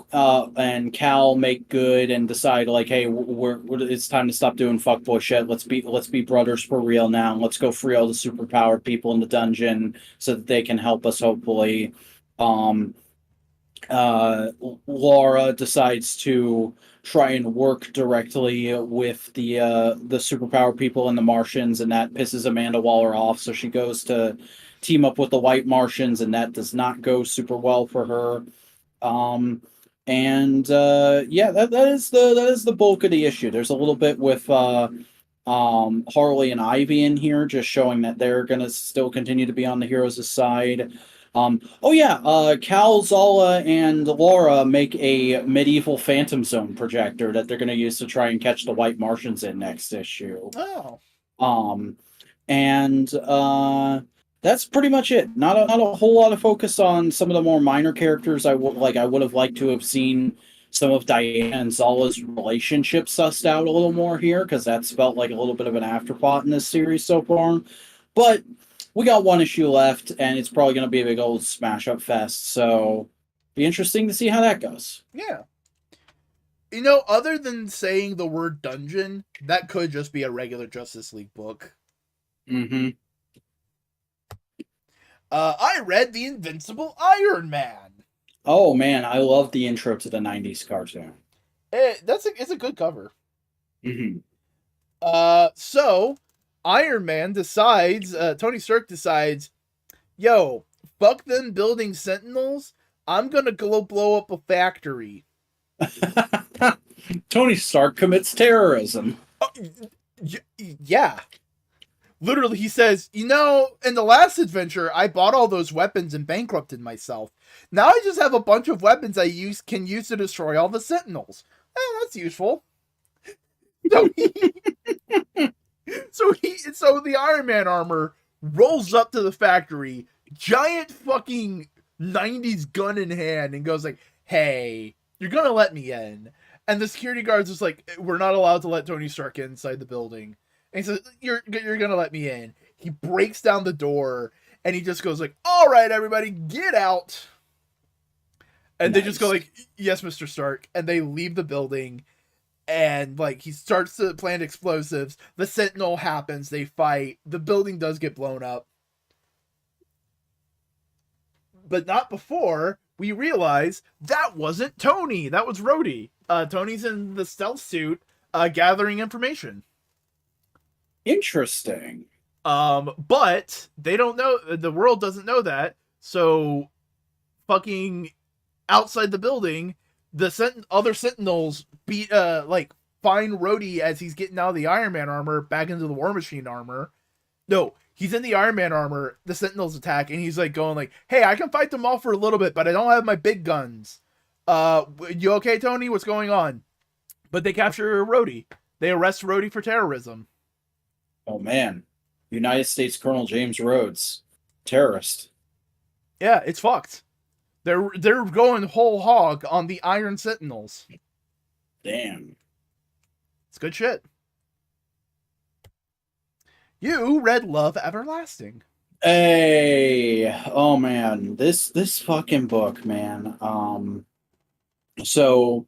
Cal make good and decide like, hey, it's time to stop doing fuckboy shit. Let's be brothers for real now. Let's go free all the superpowered people in the dungeon so that they can help us. Hopefully, Laura decides to try and work directly with the superpowered people and the Martians, and that pisses Amanda Waller off. So she goes to team up with the White Martians, and that does not go super well for her. Yeah, that is the bulk of the issue. There's a little bit with Harley and Ivy in here, just showing that they're gonna still continue to be on the heroes' side. Cal, Zala, and Laura make a medieval Phantom Zone projector that they're gonna use to try and catch the White Martians in next issue. Oh. That's pretty much it. Not a whole lot of focus on some of the more minor characters. I would have liked to have seen some of Diana and Zala's relationship sussed out a little more here, because that's felt like a little bit of an afterthought in this series so far. But we got one issue left, and it's probably going to be a big old smash up fest. So be interesting to see how that goes. Yeah. You know, other than saying the word dungeon, that could just be a regular Justice League book. Mm-hmm. I read The Invincible Iron Man. Oh man, I love the intro to the 90s cartoon. It's a good cover. Mm-hmm. So Iron Man decides, Tony Stark decides, yo, fuck them building Sentinels. I'm gonna go blow up a factory. Tony Stark commits terrorism. Yeah. Literally, he says, you know, in the last adventure, I bought all those weapons and bankrupted myself. Now I just have a bunch of weapons I can use to destroy all the Sentinels. That's useful. So so the Iron Man armor rolls up to the factory, giant fucking 90s gun in hand, and goes like, hey, you're gonna let me in. And the security guards was like, we're not allowed to let Tony Stark inside the building. And he says, you're gonna let me in. He breaks down the door and he just goes like, all right, everybody, get out. And they just go like, yes, Mr. Stark. And they leave the building. And like he starts to plant explosives. The Sentinel happens. They fight. The building does get blown up. But not before we realize that wasn't Tony. That was Rhodey. Tony's in the stealth suit gathering information. Interesting. But they don't know. The world doesn't know that. So fucking outside the building, the other Sentinels find Rhodey as he's getting out of the Iron Man armor back into the War Machine armor. No, he's in the Iron Man armor. The Sentinels attack, and he's like going like, "Hey, I can fight them all for a little bit, but I don't have my big guns. You okay, Tony? What's going on?" But they capture Rhodey. They arrest Rhodey for terrorism. Oh man, United States Colonel James Rhodes, terrorist. Yeah, it's fucked. They're going whole hog on the Iron Sentinels. Damn. It's good shit. You read Love Everlasting. Hey, oh man, this fucking book, man. So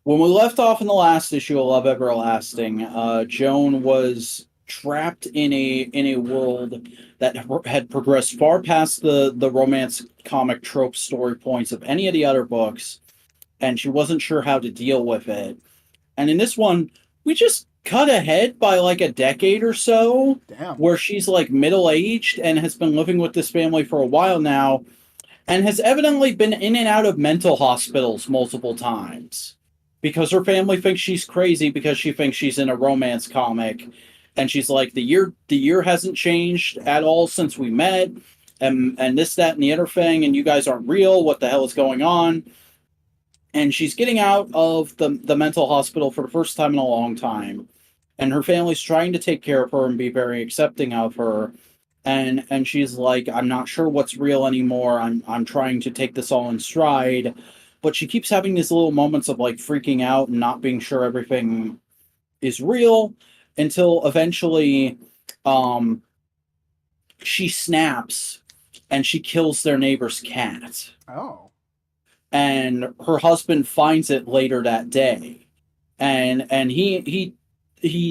when we left off in the last issue of Love Everlasting, Joan was trapped in a world that had progressed far past the romance comic trope story points of any of the other books, and she wasn't sure how to deal with it. And in this one, we just cut ahead by like a decade or so. Damn. Where she's like middle-aged and has been living with this family for a while now, and has evidently been in and out of mental hospitals multiple times because her family thinks she's crazy because she thinks she's in a romance comic. And she's like, the year hasn't changed at all since we met, and this, that, and the other thing, and you guys aren't real. What the hell is going on? And she's getting out of the mental hospital for the first time in a long time. And her family's trying to take care of her and be very accepting of her. And she's like, I'm not sure what's real anymore. I'm trying to take this all in stride. But she keeps having these little moments of like freaking out and not being sure everything is real. Until eventually she snaps and she kills their neighbor's cat. Oh. And her husband finds it later that day. And he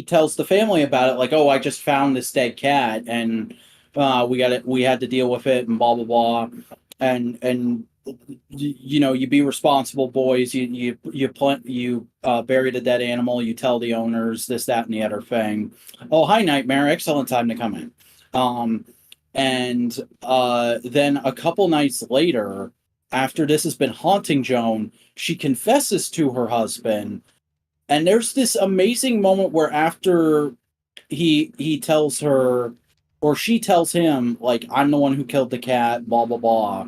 tells the family about it, like, oh, I just found this dead cat and we had to deal with it and blah blah blah. And you know, you be responsible, boys. You bury the dead animal. You tell the owners this, that, and the other thing. Oh, hi, Nightmare! Excellent time to come in. And then a couple nights later, after this has been haunting Joan, she confesses to her husband, and there's this amazing moment where after he tells her, or she tells him, like, I'm the one who killed the cat, blah blah blah.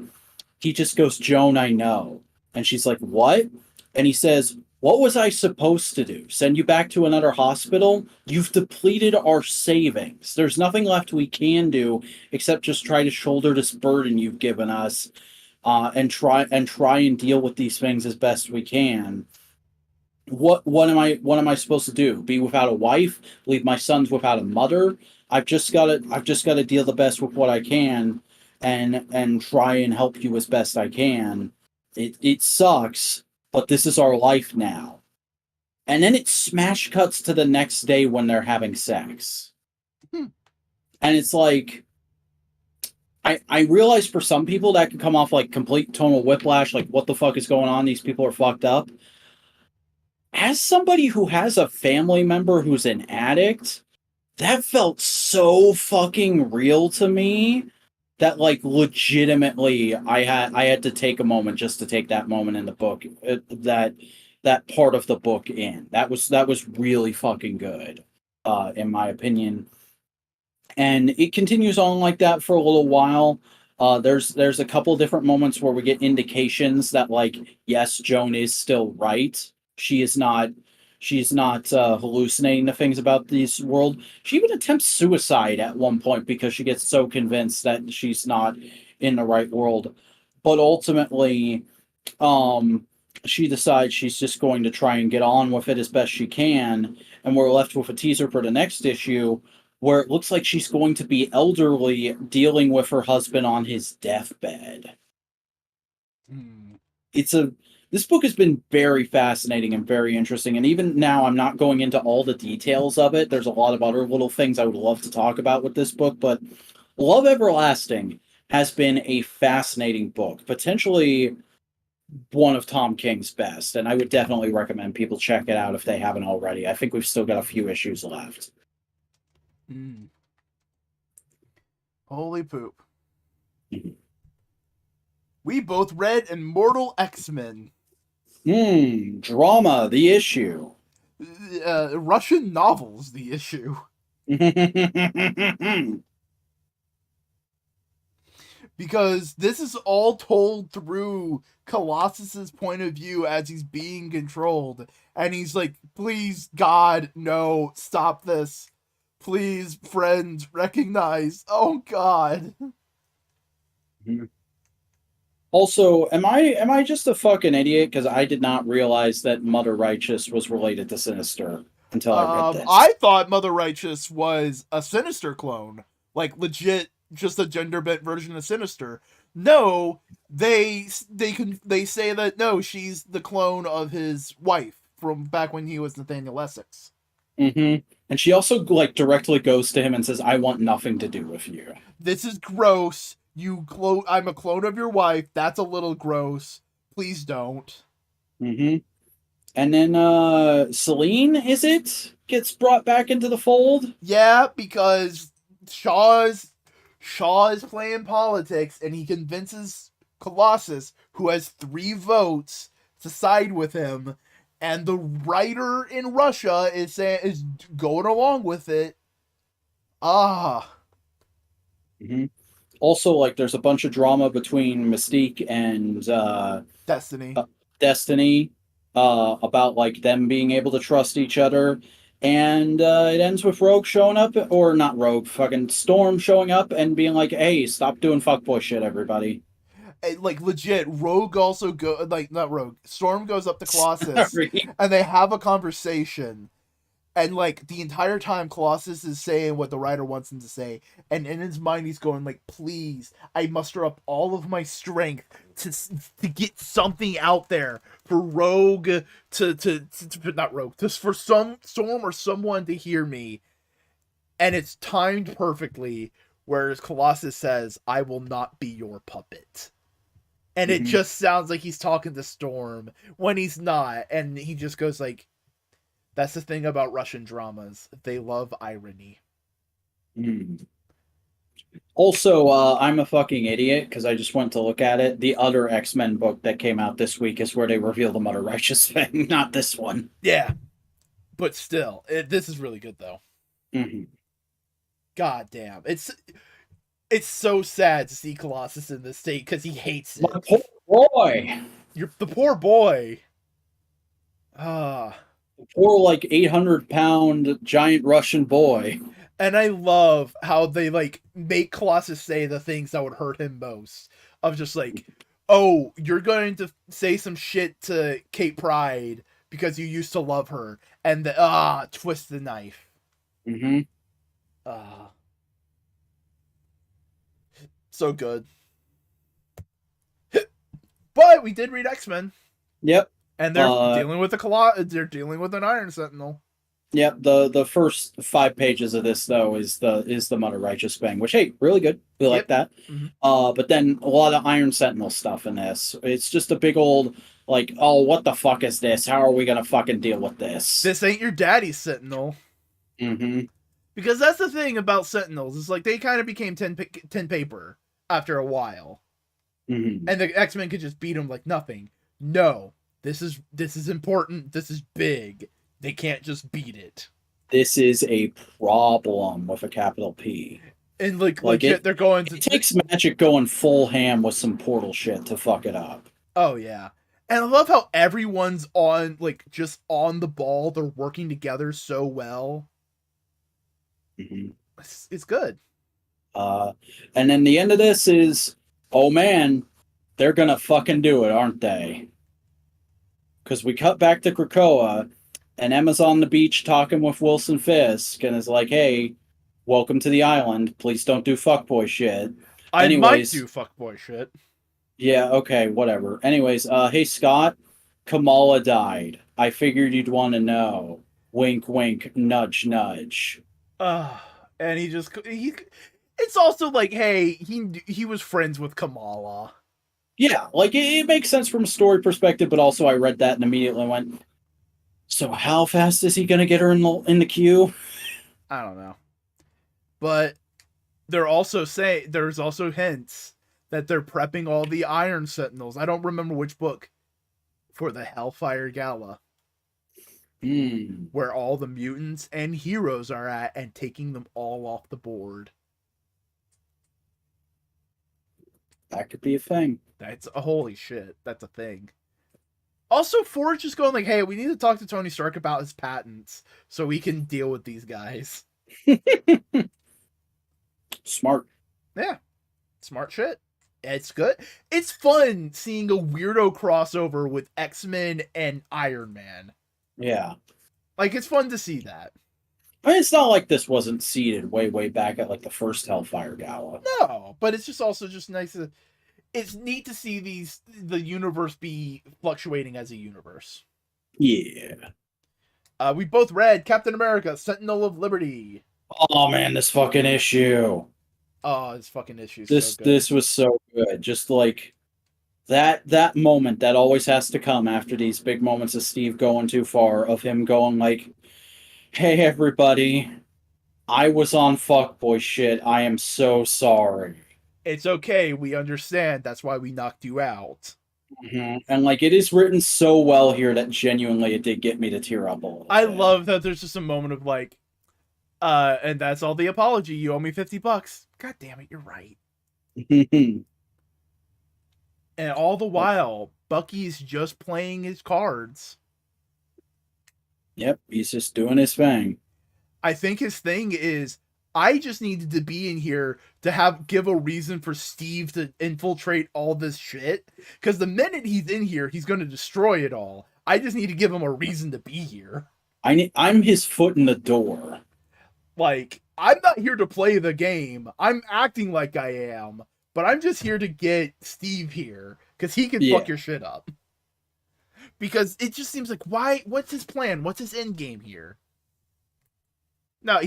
He just goes, Joan, I know. And she's like, what? And he says, what was I supposed to do? Send you back to another hospital? You've depleted our savings. There's nothing left we can do except just try to shoulder this burden you've given us and try and deal with these things as best we can. What am I supposed to do? Be without a wife? Leave my sons without a mother? I've just got to deal the best with what I can. And try and help you as best I can. It sucks, but this is our life now. And then it smash cuts to the next day when they're having sex. And it's like, I realize for some people that could come off like complete tonal whiplash, like what the fuck is going on? These people are fucked up. As somebody who has a family member who's an addict, that felt so fucking real to me. That like legitimately, I had to take a moment just to take that moment in the book, that part of the book in. That was really fucking good, in my opinion. And it continues on like that for a little while. There's a couple different moments where we get indications that like, yes, Joan is still right. She's not hallucinating the things about this world. She even attempts suicide at one point because she gets so convinced that she's not in the right world. But ultimately, she decides she's just going to try and get on with it as best she can, and we're left with a teaser for the next issue where it looks like she's going to be elderly dealing with her husband on his deathbed. Hmm. It's a This book has been very fascinating and very interesting, and even now I'm not going into all the details of it. There's a lot of other little things I would love to talk about with this book, but Love Everlasting has been a fascinating book, potentially one of Tom King's best, and I would definitely recommend people check it out if they haven't already. I think we've still got a few issues left. Mm. Holy poop. We both read Immortal X-Men. Drama, the issue. Russian novels, the issue. Because this is all told through Colossus's point of view as he's being controlled. And he's like, please, God, no, stop this. Please, friends, recognize. Oh, God. Also, am I just a fucking idiot? Because I did not realize that Mother Righteous was related to Sinister until I read this. I thought Mother Righteous was a Sinister clone. Like, legit, just a gender bent version of Sinister. No, they say that no, she's the clone of his wife from back when he was Nathaniel Essex. And she also like directly goes to him and says, "I want nothing to do with you. This is gross. I'm a clone of your wife. That's a little gross. Please don't." And then Celine, is it, gets brought back into the fold? Yeah, because Shaw's playing politics, and he convinces Colossus, who has 3 votes, to side with him, and the writer in Russia is going along with it. Also, like, there's a bunch of drama between Mystique and Destiny about like them being able to trust each other. And it ends with Rogue showing up, or not Rogue, fucking Storm showing up and being like, "Hey, stop doing fuckboy shit, everybody." Like, legit, Rogue also not Rogue. Storm goes up to Colossus, Sorry. and they have a conversation. And, like, the entire time, Colossus is saying what the writer wants him to say. And in his mind, he's going, like, please, I muster up all of my strength to get something out there for Rogue not Rogue, just for some Storm or someone to hear me. And it's timed perfectly, whereas Colossus says, I will not be your puppet. And it just sounds like he's talking to Storm when he's not. And he just goes, like, that's the thing about Russian dramas. They love irony. Also, I'm a fucking idiot because I just went to look at it. The other X-Men book that came out this week is where they reveal the Mother Righteous thing, not this one. Yeah. But still, this is really good, though. God damn. It's so sad to see Colossus in this state because he hates it. My poor boy. The poor boy. Poor, like, 800-pound giant Russian boy. And I love how they, like, make Colossus say the things that would hurt him most. Of just like, oh, you're going to say some shit to Kate Pride because you used to love her. And twist the knife. So good. But we did read X-Men. Yep. And they're dealing with they're dealing with an Iron Sentinel. Yep. The first 5 pages of this, though, is the Mother Righteous thing, which, hey, really good. We like that. But then a lot of Iron Sentinel stuff in this. It's just a big old, like, oh, what the fuck is this? How are we gonna fucking deal with this? This ain't your daddy's Sentinel. Because that's the thing about Sentinels, is like they kind of became tin paper after a while. And the X-Men could just beat them like nothing. No. This is important. This is big. They can't just beat it. This is a problem with a capital P. And like legit, they're going to. It takes Magic going full ham with some portal shit to fuck it up. Oh yeah, and I love how everyone's just on the ball. They're working together so well. It's good. And then the end of this is, oh man, they're gonna fucking do it, aren't they? because we cut back to Krakoa, and Emma's on the beach talking with Wilson Fisk, and is like, "Hey, welcome to the island. Please don't do fuckboy shit." I might Anyways, do fuckboy shit. yeah, okay, whatever. Anyways, hey Scott, Kamala died. I figured you'd want to know. Wink, wink, nudge, nudge. Uh, and he. It's also like, hey, he was friends with Kamala. Yeah, like it makes sense from a story perspective, but also I read that and immediately went, so how fast is he gonna get her in the queue? I don't know, but they're also saying there's also hints that they're prepping all the Iron Sentinels. I don't remember which book for the Hellfire Gala, where all the mutants and heroes are at, and taking them all off the board. That could be a thing. That's a holy shit. That's a thing. Also, Ford's just going like, "Hey, we need to talk to Tony Stark about his patents so we can deal with these guys." Smart. Yeah, smart shit. It's good. It's fun seeing a weirdo crossover with X-Men and Iron Man. Yeah. Like, it's fun to see that. I mean, it's not like this wasn't seeded way, way back at like the first Hellfire Gala. No, but it's just also just nice to. It's neat to see the universe be fluctuating as a universe. Yeah. We both read Captain America: Sentinel of Liberty. Oh man, this fucking issue. Oh, this fucking issue. This was so good. Just like that moment that always has to come after these big moments of Steve going too far, of him going like, "Hey everybody, I was on fuckboy shit. I am so sorry." It's okay. We understand. That's why we knocked you out. Mm-hmm. And like it is written so well here that genuinely it did get me to tear up a little I bit. love that there's just a moment of like, and that's all the apology. You owe me $50. God damn it, you're right. And all the while, Bucky's just playing his cards. Yep, he's just doing his thing. I think his thing is, I just needed to be in here to give a reason for Steve to infiltrate all this shit. Because the minute he's in here, he's going to destroy it all. I just need to give him a reason to be here. I'm his foot in the door. Like, I'm not here to play the game. I'm acting like I am, but I'm just here to get Steve here because he can fuck your shit up. Because it just seems like, why? What's his plan? What's his end game here? No,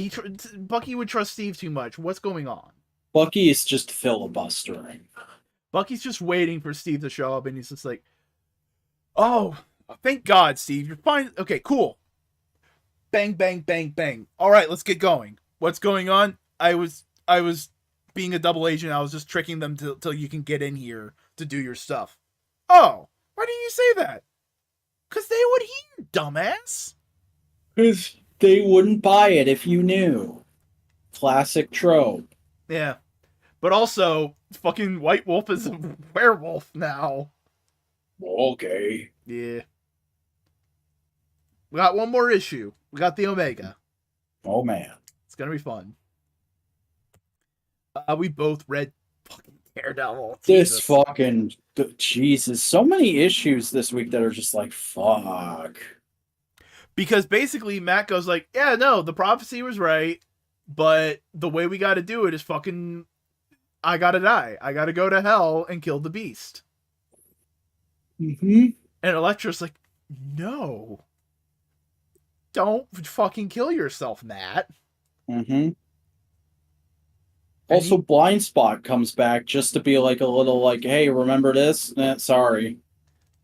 Bucky would trust Steve too much. What's going on? Bucky is just filibustering. Bucky's just waiting for Steve to show up, and he's just like, "Oh, thank God, Steve, you're fine. Okay, cool. Bang, bang, bang, bang. All right, let's get going. What's going on? I was being a double agent. I was just tricking them till you can get in here to do your stuff. Oh, why didn't you say that? Because they would hear, dumbass. Because they wouldn't buy it if you knew. Classic trope. Yeah. But also, fucking White Wolf is a werewolf now. Okay. Yeah. We got one more issue. We got the Omega. Oh, man. It's going to be fun. We both read fucking Daredevil. This fucking... Jesus. So many issues this week that are just like, fuck. Because basically Matt goes like, yeah, no, the prophecy was right, but the way we got to do it is fucking, I got to die. I got to go to hell and kill the beast. Mm-hmm. And Elektra's like, no. Don't fucking kill yourself, Matt. Mm-hmm. Also, Blind Spot comes back just to be like a little like, hey, remember this? Sorry.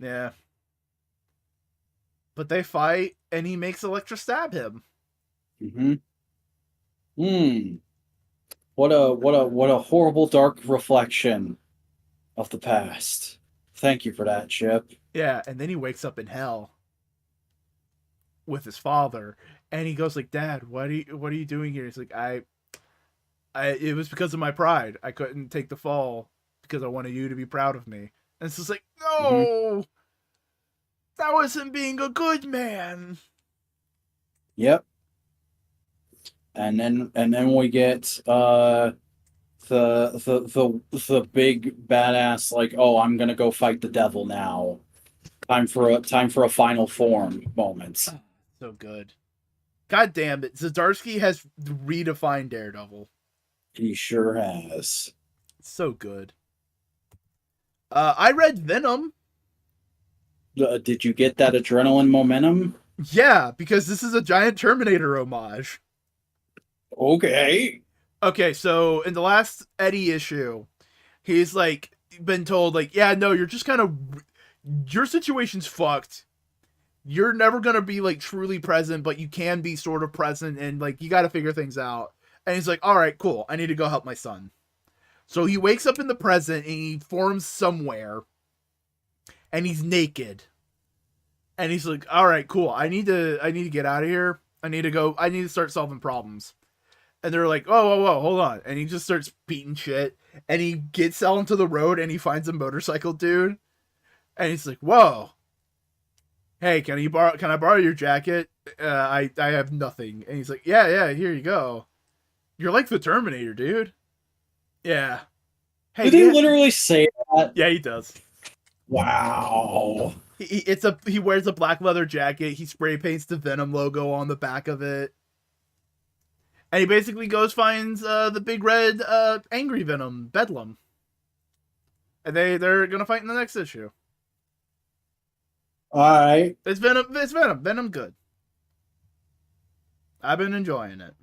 Yeah. But they fight, and he makes Elektra stab him. Mm-hmm. What a horrible dark reflection of the past. Thank you for that, Chip. Yeah, and then he wakes up in hell with his father, and he goes like, Dad, what are you doing here? He's like, it was because of my pride. I couldn't take the fall because I wanted you to be proud of me. And it's just like, no, that wasn't being a good man. Yep. And then we get the big badass like, oh, I'm gonna go fight the devil now. Time for a final form moment. So good. God damn it. Zdarsky has redefined Daredevil. He sure has. So good. I read Venom. Did you get that adrenaline momentum? Yeah, because this is a giant Terminator homage. Okay. Okay, so in the last Eddie issue, he's like been told like, yeah, no, you're just kind of your situation's fucked. You're never gonna be like truly present, but you can be sort of present, and like you got to figure things out. And he's like, all right, cool. I need to go help my son. So he wakes up in the present and he forms somewhere, and he's naked. And he's like, all right, cool. I need to get out of here. I need to start solving problems. And they're like, whoa, hold on. And he just starts beating shit. And he gets out onto the road and he finds a motorcycle dude. And he's like, whoa. Hey, can I borrow your jacket? I have nothing. And he's like, yeah, here you go. You're like the Terminator, dude. Yeah. Hey, Did he literally say that? Yeah, he does. Wow. He wears a black leather jacket. He spray paints the Venom logo on the back of it. And he basically finds the big red angry Venom, Bedlam. And they're gonna fight in the next issue. Alright. It's Venom. Venom good. I've been enjoying it.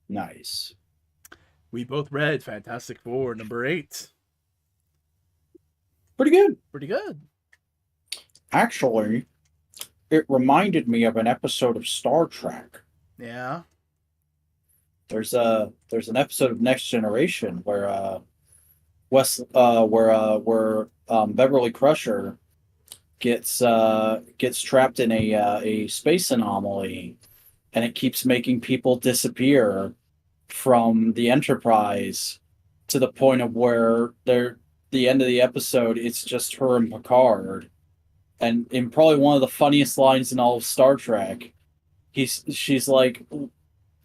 Nice. We both read Fantastic Four #8. Pretty good. Pretty good. Actually, it reminded me of an episode of Star Trek. Yeah. There's an episode of Next Generation where Beverly Crusher gets trapped in a space anomaly, and it keeps making people disappear from the Enterprise to the point of where the end of the episode, it's just her and Picard. And in probably one of the funniest lines in all of Star Trek, she's like,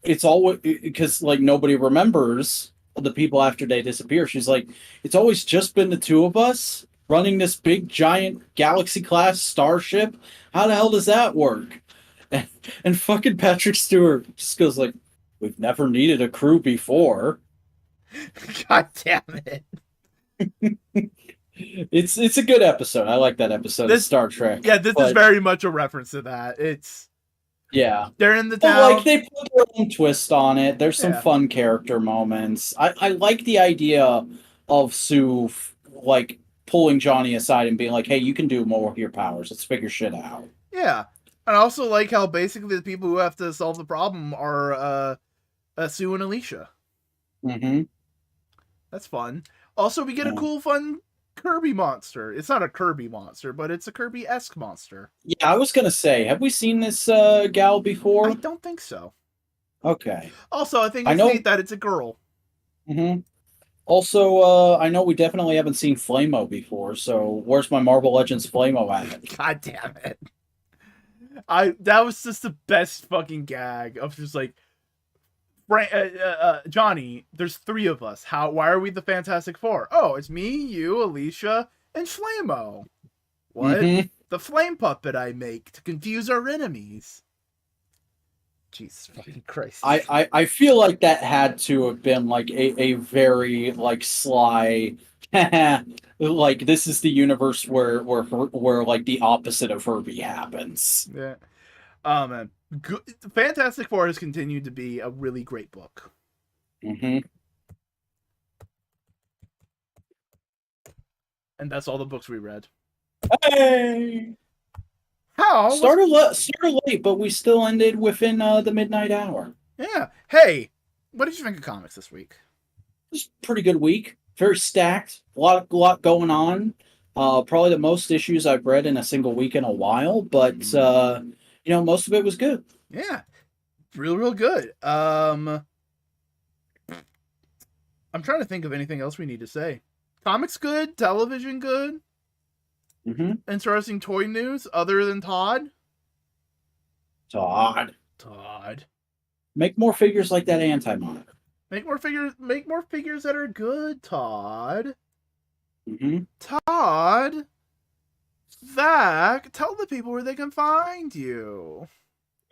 it's always because like nobody remembers the people after they disappear. She's like, it's always just been the two of us running this big giant galaxy class starship. How the hell does that work? And fucking Patrick Stewart just goes like, we've never needed a crew before. God damn it. It's a good episode. I like that episode of Star Trek. Yeah, this is very much a reference to that. They're in the town. But, like, they put their own twist on it. There's some fun character moments. I like the idea of Sue like pulling Johnny aside and being like, hey, you can do more with your powers. Let's figure shit out. Yeah. And I also like how basically the people who have to solve the problem are Sue and Alicia. Mm-hmm. That's fun. Also, we get a cool, fun Kirby monster. It's not a Kirby monster, but it's a Kirby-esque monster. Yeah, I was going to say, have we seen this gal before? I don't think so. Okay. Also, I think it's neat that it's a girl. Mm-hmm. Also, I know we definitely haven't seen Flamo before, so where's my Marvel Legends Flamo at? God damn it. That was just the best fucking gag of just like, Johnny, there's 3 of us. Why are we the Fantastic Four? Oh, it's me, you, Alicia, and Flamo. What? Mm-hmm. The flame puppet I make to confuse our enemies. Jesus fucking Christ. I feel like that had to have been like a very like sly like this is the universe where like the opposite of Herbie happens. Yeah. Oh man. Fantastic Four has continued to be a really great book. Mm-hmm. And that's all the books we read. Hey! Started late, but we still ended within the midnight hour. Yeah. Hey, what did you think of comics this week? It was a pretty good week. Very stacked. A lot going on. Probably the most issues I've read in a single week in a while, but most of it was good. Yeah. Real good. I'm trying to think of anything else we need to say. Comics good, television good. Mm-hmm. Interesting toy news other than Todd. Make more figures like that Anti-Monitor. Make more figures that are good, Todd. Mm-hmm. Todd. Zach, tell the people where they can find you.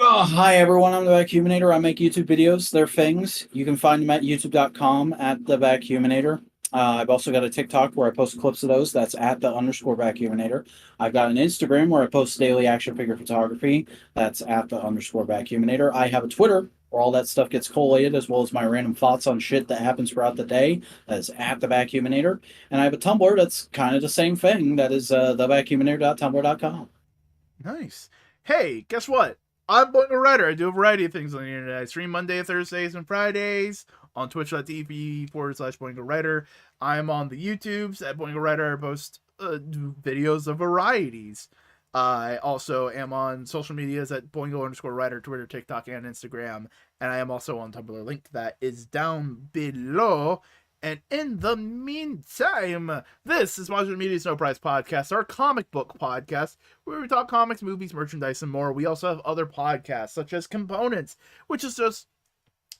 Oh, hi everyone, I'm the Vacuuminator. I make YouTube videos. They're things. You can find them at youtube.com at the Vacuuminator. I've also got a TikTok where I post clips of those. That's at the _Vacuuminator. I've got an Instagram where I post daily action figure photography. That's at the _Vacuuminator. I have a Twitter where all that stuff gets collated, as well as my random thoughts on shit that happens throughout the day. That's at the Vacuuminator. And I have a Tumblr that's kind of the same thing. That is thevacuuminator.tumblr.com. Nice. Hey, guess what? I'm Boingo Writer. I do a variety of things on the internet. I stream Monday, Thursdays, and Fridays on twitch.tv/Boingo Writer. I'm on the YouTubes at Boingo Writer. I post videos of varieties. I also am on social medias at Boingo_Writer, Twitter, TikTok, and Instagram. And I am also on Tumblr. Link to that is down below. And in the meantime, this is Modular Media's No Prize Podcast, our comic book podcast, where we talk comics, movies, merchandise, and more. We also have other podcasts, such as Components, which is just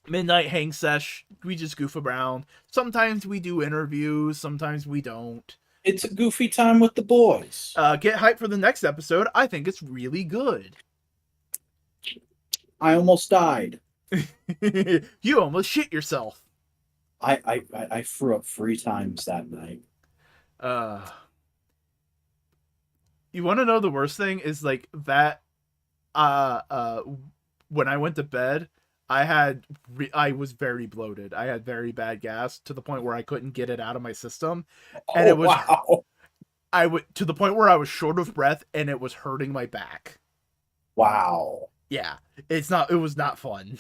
midnight hang sesh. We just goof around. Sometimes we do interviews, sometimes we don't. It's a goofy time with the boys. Get hyped for the next episode. I think it's really good. I almost died. You almost shit yourself. I threw up 3 times that night. You want to know the worst thing is like that. When I went to bed, I was very bloated. I had very bad gas to the point where I couldn't get it out of my system, and it was wow. to the point where I was short of breath, and it was hurting my back. Wow. Yeah, it was not fun.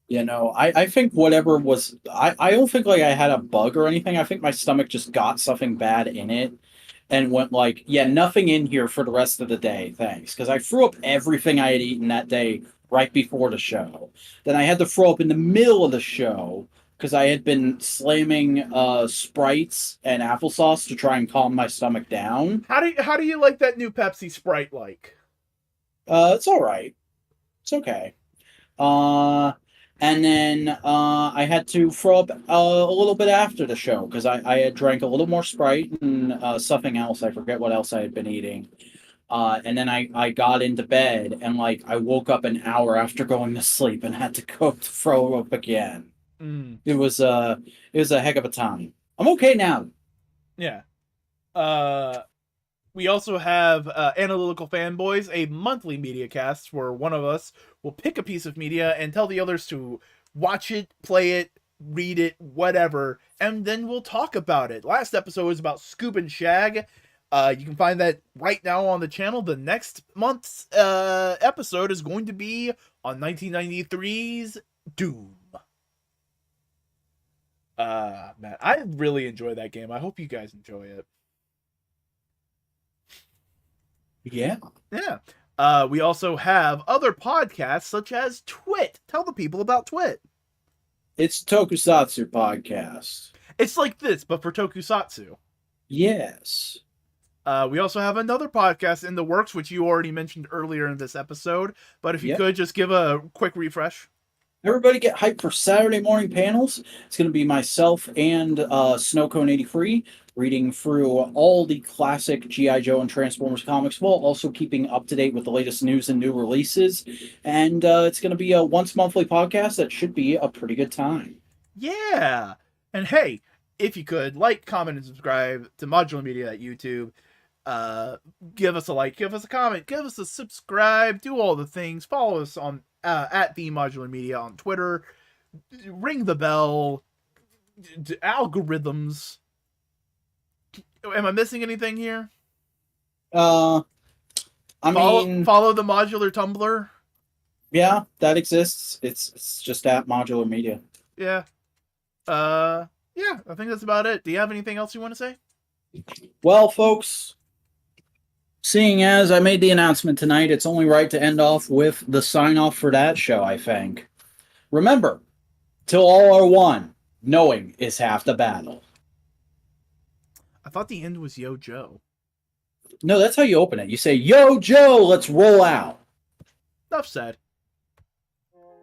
You know, I think whatever was, I don't think like I had a bug or anything. I think my stomach just got something bad in it and went like, yeah, nothing in here for the rest of the day. Thanks. Because I threw up everything I had eaten that day right before the show. Then I had to throw up in the middle of the show because I had been slamming Sprites and applesauce to try and calm my stomach down. How do you like that new Pepsi Sprite like? It's all right. It's okay. And then I had to throw up a little bit after the show because I had drank a little more Sprite and something else. I forget what else I had been eating. And then I got into bed and like I woke up an hour after going to sleep and had to go throw up again. It was a heck of a time. I'm okay now. Yeah. We also have Analytical Fanboys, a monthly media cast where one of us will pick a piece of media and tell the others to watch it, play it, read it, whatever, and then we'll talk about it. Last episode was about Scoob and Shag. You can find that right now on the channel. The next month's episode is going to be on 1993's Doom. Man, I really enjoy that game. I hope you guys enjoy it. Yeah. Yeah. We also have other podcasts such as Twit. Tell the people about Twit. It's a Tokusatsu podcast. It's like this, but for Tokusatsu. Yes. We also have another podcast in the works, which you already mentioned earlier in this episode. But if you could just give a quick refresh. Everybody get hyped for Saturday morning panels. It's going to be myself and Snowcone83 reading through all the classic G.I. Joe and Transformers comics while also keeping up to date with the latest news and new releases. And it's going to be a once monthly podcast that should be a pretty good time. Yeah. And hey, if you could, like, comment, and subscribe to Modular Media at YouTube. Give us a like, give us a comment, give us a subscribe, do all the things. Follow us on at the Modular Media on Twitter. Ring the bell. Algorithms. Am I missing anything here? Follow the Modular Tumblr. Yeah, that exists. It's just at Modular Media. Yeah. Yeah, I think that's about it. Do you have anything else you want to say? Well, folks, seeing as I made the announcement tonight, it's only right to end off with the sign-off for that show, I think. Remember, till all are one, knowing is half the battle. I thought the end was Yo Joe. No, that's how you open it. You say, Yo Joe, let's roll out. Enough said.